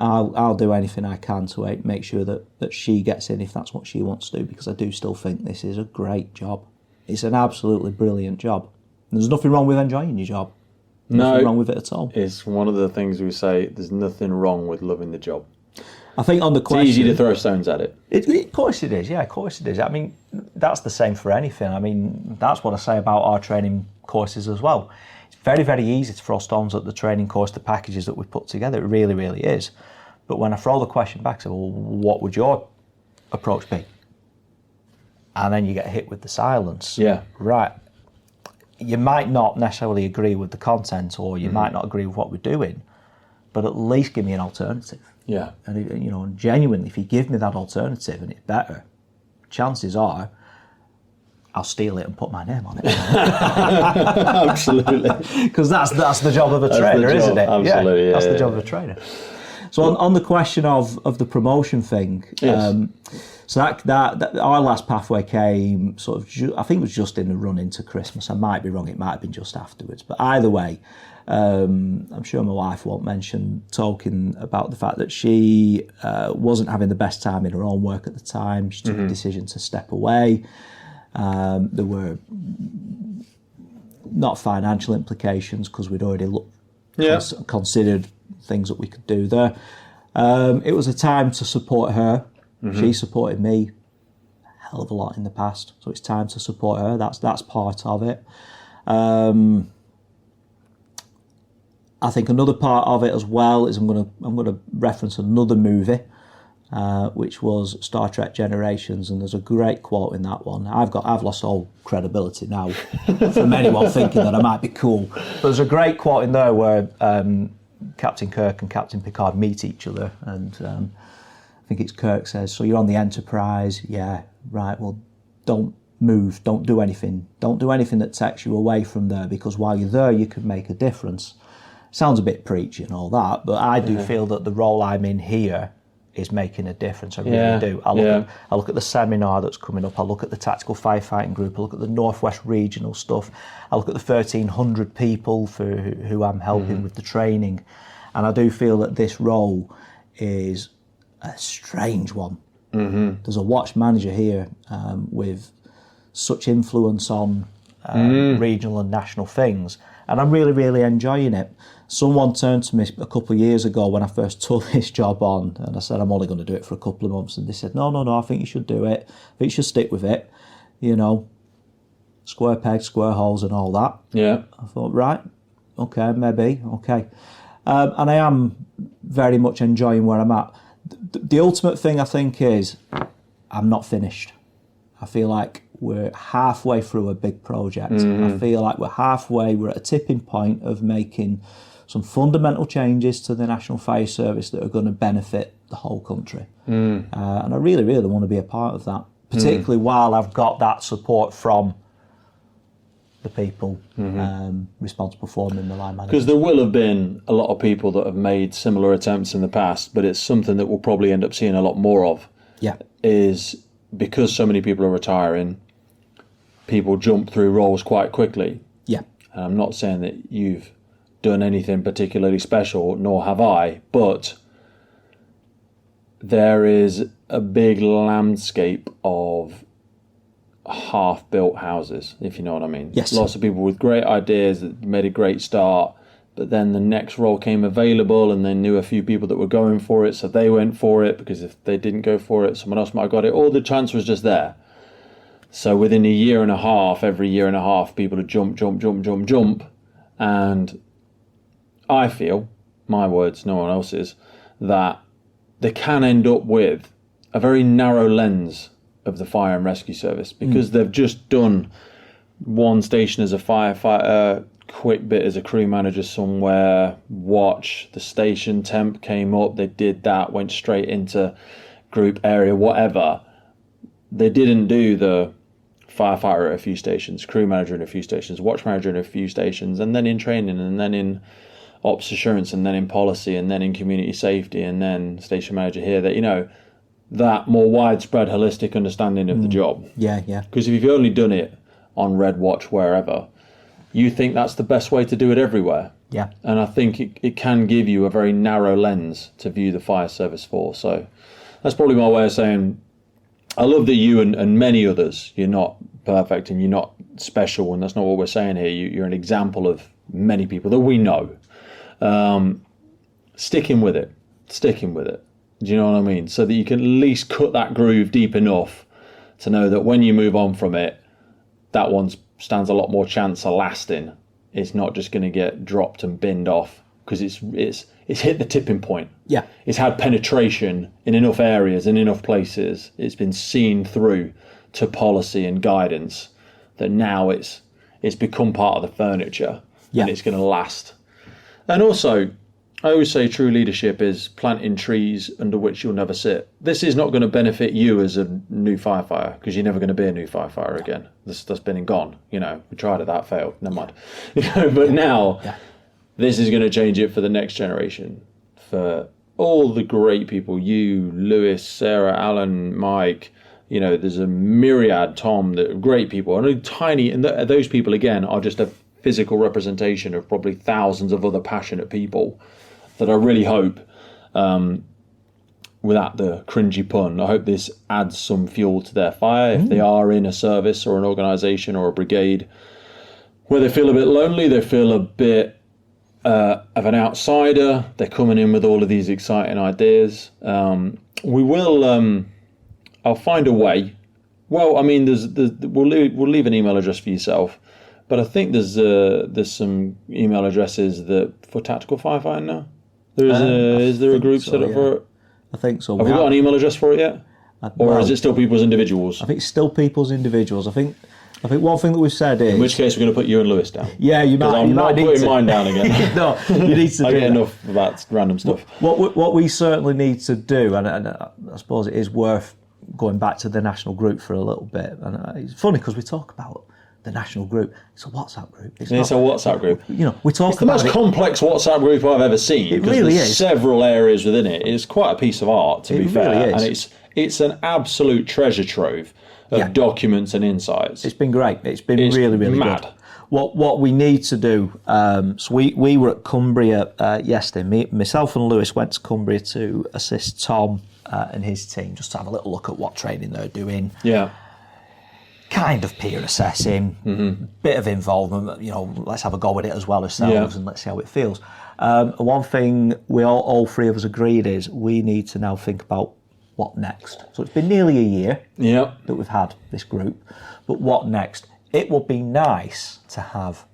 I'll do anything I can to make sure that she gets in if that's what she wants to do, because I do still think this is a great job. It's an absolutely brilliant job. There's nothing wrong with enjoying your job. Nothing wrong with it at all.
It's one of the things we say, there's nothing wrong with loving the job.
I think on the question...
It's easy to throw stones at it.
Of course it is, yeah, of course it is. I mean, that's the same for anything. I mean, that's what I say about our training courses as well. It's very, very easy to throw stones at the training course, the packages that we've put together. It really, really is. But when I throw the question back, I say, well, what would your approach be? And then you get hit with the silence.
Yeah.
Right. You might not necessarily agree with the content, or you might not agree with what we're doing, but at least give me an alternative.
Yeah.
And genuinely, if you give me that alternative and it's better, chances are I'll steal it and put my name on it.
Absolutely.
Because that's the job of a trainer, isn't it?
Absolutely. Yeah,
that's the job of a trainer. So on the question of the promotion thing,
yes.
So that our last pathway came sort of, I think it was just in the run into Christmas. I might be wrong, it might have been just afterwards. But either way, I'm sure my wife won't mention talking about the fact that she wasn't having the best time in her own work at the time. She took a decision to step away. There were not financial implications because we'd already considered things that we could do there. It was a time to support her. She supported me a hell of a lot in the past, so it's time to support her. That's part of it. I think another part of it as well is I'm gonna reference another movie, which was Star Trek Generations, and there's a great quote in that one. I've lost all credibility now from anyone thinking that I might be cool. But there's a great quote in there where Captain Kirk and Captain Picard meet each other, and I think it's Kirk says, "So you're on the Enterprise, yeah, right? Well, don't move, don't do anything that takes you away from there, because while you're there, you could make a difference." Sounds a bit preachy and all that, but I do feel that the role I'm in here is making a difference. I really do. I look at the seminar that's coming up. I look at the Tactical Firefighting Group. I look at the Northwest Regional stuff. I look at the 1,300 people who I'm helping with the training. And I do feel that this role is a strange one. There's a watch manager here with such influence on regional and national things. And I'm really, really enjoying it. Someone turned to me a couple of years ago when I first took this job on, and I said, I'm only going to do it for a couple of months. And they said, no, I think you should do it. I think you should stick with it. You know, square pegs, square holes and all that.
Yeah.
I thought, right, okay, maybe, okay. And I am very much enjoying where I'm at. The ultimate thing, I think, is I'm not finished. I feel like we're halfway through a big project. I feel like we're at a tipping point of making some fundamental changes to the National Fire Service that are going to benefit the whole country. And I really, really want to be a part of that, particularly while I've got that support from the people responsible for them in the line management.
Because there will have been a lot of people that have made similar attempts in the past, but it's something that we'll probably end up seeing a lot more of.
Yeah.
Is because so many people are retiring, people jump through roles quite quickly.
Yeah.
And I'm not saying that you've done anything particularly special, nor have I, but there is a big landscape of half-built houses, if you know what I mean.
Yes.
Lots of people with great ideas that made a great start, but then the next role came available and they knew a few people that were going for it, so they went for it, because if they didn't go for it, someone else might have got it, or the chance was just there. So within a year and a half, every year and a half, people would jump, and I feel, my words, no one else's, that they can end up with a very narrow lens of the fire and rescue service, because they've just done one station as a firefighter, quick bit as a crew manager somewhere, watch, the station temp came up, they did that, went straight into group area, whatever. They didn't do the firefighter at a few stations, crew manager in a few stations, watch manager in a few stations, and then in training, and then in ops assurance, and then in policy, and then in community safety, and then station manager here. That, you know, that more widespread holistic understanding of the job.
Yeah.
Because if you've only done it on Red Watch, wherever, you think that's the best way to do it everywhere.
Yeah.
And I think it can give you a very narrow lens to view the fire service for. So that's probably my way of saying, I love that you and many others, you're not perfect and you're not special, and that's not what we're saying here. You're an example of many people that we know. Sticking with it. Do you know what I mean? So that you can at least cut that groove deep enough to know that when you move on from it, that one stands a lot more chance of lasting. It's not just going to get dropped and binned off, because it's hit the tipping point.
Yeah.
It's had penetration in enough areas, in enough places. It's been seen through to policy and guidance that now it's become part of the furniture, and it's going to last. And also, I always say true leadership is planting trees under which you'll never sit. This is not going to benefit you as a new firefighter, because you're never going to be a new firefighter again. That's been and gone. You know, we tried it, that failed. Never mind. You know, but now this is going to change it for the next generation. For all the great people, you, Lewis, Sarah, Alan, Mike. You know, there's a myriad, Tom, that great people, and those people again are just a physical representation of probably thousands of other passionate people that I really hope, without the cringy pun, I hope this adds some fuel to their fire. If they are in a service or an organisation or a brigade where they feel a bit lonely, they feel a bit of an outsider, they're coming in with all of these exciting ideas. I'll find a way. Well, I mean, we'll leave an email address for yourself, but I think there's some email addresses for Tactical Firefighting now. Is there a group set up for it?
I think so.
Have we got an email address for it yet? Or is it still people's individuals?
I think it's still people's individuals. I think one thing that we've said is...
In which case we're going to put you and Lewis down.
Yeah, you might.
I'm not putting mine down again.
No, you need to
I
do
get
that.
enough of that random stuff.
What we certainly need to do, and I suppose it is worth going back to the national group for a little bit. And it's funny because we talk about the national group. It's a WhatsApp group.
It's a WhatsApp group.
You know, we talk
It's the
about
most complex WhatsApp group I've ever seen.
It really
there's
is.
Several areas within it. It's quite a piece of art, to be fair.
Really is.
And it's an absolute treasure trove of documents and insights.
It's been great. It's been really, really
mad.
good. What we need to do, so we were at Cumbria yesterday. Myself and Lewis went to Cumbria to assist Tom and his team, just to have a little look at what training they're doing.
Yeah.
Kind of peer assessing, bit of involvement, you know, let's have a go at it as well ourselves and let's see how it feels. One thing we all three of us agreed is we need to now think about what next. So it's been nearly a year that we've had this group, but what next? It would be nice to have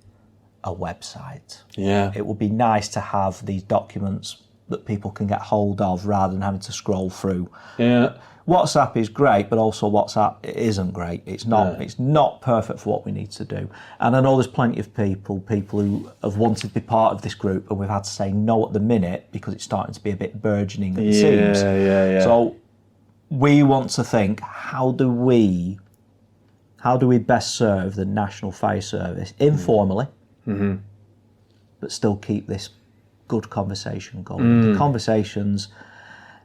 a website.
Yeah.
It would be nice to have these documents that people can get hold of rather than having to scroll through.
Yeah.
WhatsApp is great, but also WhatsApp isn't great. It's not perfect for what we need to do. And I know there's plenty of people who have wanted to be part of this group, and we've had to say no at the minute because it's starting to be a bit burgeoning, it seems.
Yeah.
So we want to think, how do we best serve the National Fire Service informally, but still keep this good conversation going? The conversations...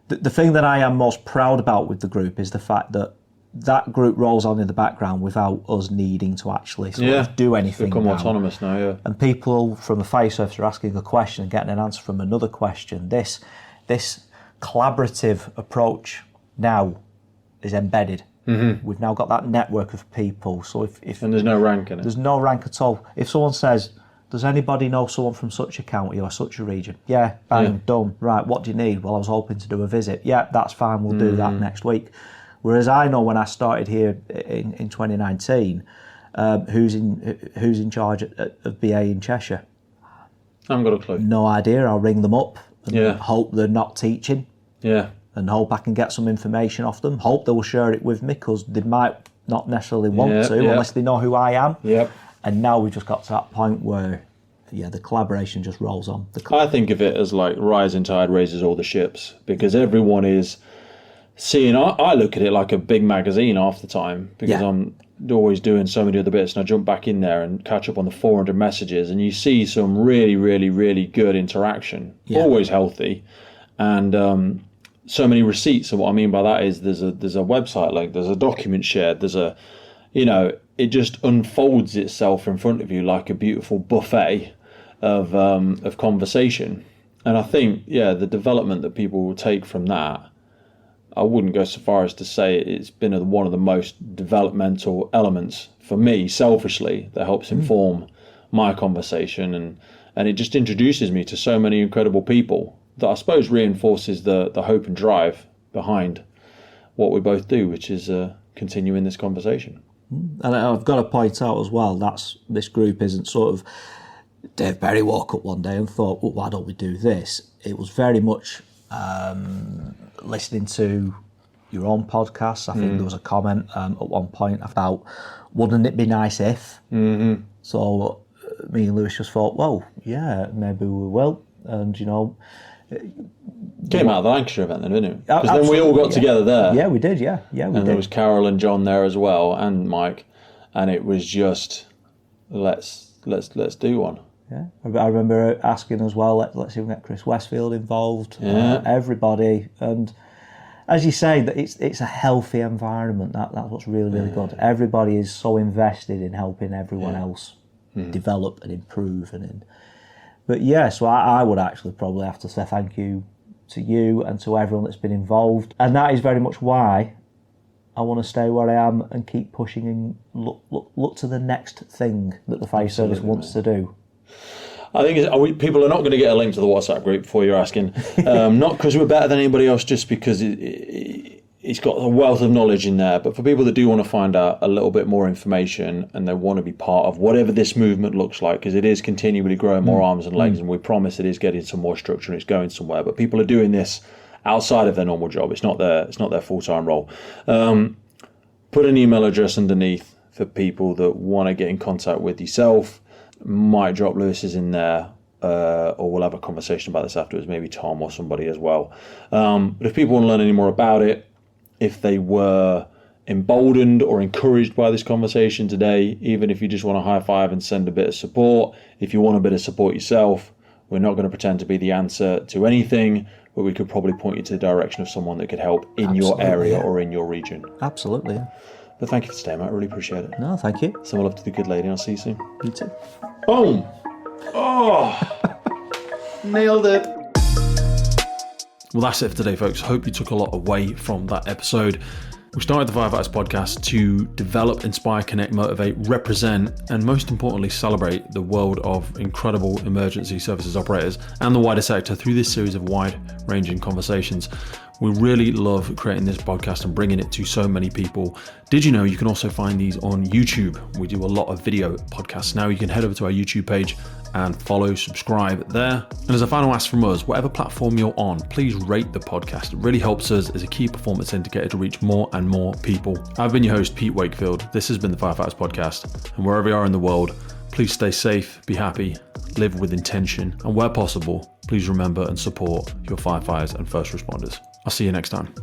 The thing that I am most proud about with the group is the fact that group rolls on in the background without us needing to actually sort of do anything.
Become autonomous now, yeah.
And people from the fire service are asking a question and getting an answer from another question. This collaborative approach now is embedded. We've now got that network of people. So if
and there's no rank in it.
There's no rank at all. If someone says, does anybody know someone from such a county or such a region? Yeah, bang, done. Right, what do you need? Well, I was hoping to do a visit. Yeah, that's fine, we'll do that next week. Whereas I know when I started here in 2019, who's in charge of BA in Cheshire?
I haven't got a clue.
No idea. I'll ring them up and hope they're not teaching.
Yeah.
And hope I can get some information off them. Hope they will share it with me because they might not necessarily want to unless they know who I am.
Yep.
And now we've just got to that point where, the collaboration just rolls on.
I think of it as like rising tide raises all the ships, because everyone is seeing... I look at it like a big magazine half the time, because I'm always doing so many other bits, and I jump back in there and catch up on the 400 messages, and you see some really, really, really good interaction, always healthy, and so many receipts. And what I mean by that is there's a website link, there's a document shared, there's a... it just unfolds itself in front of you like a beautiful buffet of conversation. And I think, the development that people will take from that, I wouldn't go so far as to say it's been one of the most developmental elements for me, selfishly, that helps inform my conversation. And it just introduces me to so many incredible people that I suppose reinforces the hope and drive behind what we both do, which is continuing this conversation.
And I've got to point out as well, this group isn't sort of... Dave Berry woke up one day and thought, well, why don't we do this? It was very much listening to your own podcasts. I think there was a comment at one point about, wouldn't it be nice if? So me and Lewis just thought, well, yeah, maybe we will. And,
came out of the Lancashire event then, didn't it? Because then we all got together there.
Yeah, we did, we did.
There was Carol and John there as well, and Mike, and it was just, let's do one.
Yeah, I remember asking as well, let's even get Chris Westfield involved, everybody. And as you say, that it's a healthy environment. That's what's really, really good. Everybody is so invested in helping everyone else develop and improve. But yeah, so I would actually probably have to say thank you to you and to everyone that's been involved. And that is very much why I want to stay where I am and keep pushing and look to the next thing that the fire service wants to do.
I think people are not going to get a link to the WhatsApp group before you're asking. Not because we're better than anybody else, just because it's got a wealth of knowledge in there. But for people that do want to find out a little bit more information and they want to be part of whatever this movement looks like, because it is continually growing more arms and legs, and we promise it is getting some more structure and it's going somewhere. But people are doing this outside of their normal job. It's not their full-time role. Put an email address underneath for people that want to get in contact with yourself. Might drop Lewis's in there, or we'll have a conversation about this afterwards, maybe Tom or somebody as well. But if people want to learn any more about it, if they were emboldened or encouraged by this conversation today, even if you just want to high five and send a bit of support, if you want a bit of support yourself, we're not going to pretend to be the answer to anything, but we could probably point you to the direction of someone that could help in your area or in your region.
Absolutely.
But thank you for staying, mate. I really appreciate it.
No, thank you.
Some love to the good lady. I'll see you soon.
You too.
Boom! Oh! Nailed it.
Well, that's it for today, folks. Hope you took a lot away from that episode. We started the Firefighters podcast to develop, inspire, connect, motivate, represent, and most importantly, celebrate the world of incredible emergency services operators and the wider sector through this series of wide-ranging conversations. We really love creating this podcast and bringing it to so many people. Did you know you can also find these on YouTube? We do a lot of video podcasts now. You can head over to our YouTube page and follow, subscribe there. And as a final ask from us, whatever platform you're on, please rate the podcast. It really helps us as a key performance indicator to reach more and more people. I've been your host, Pete Wakefield. This has been the Firefighters Podcast. And wherever you are in the world, please stay safe, be happy, live with intention, and where possible, please remember and support your firefighters and first responders. I'll see you next time.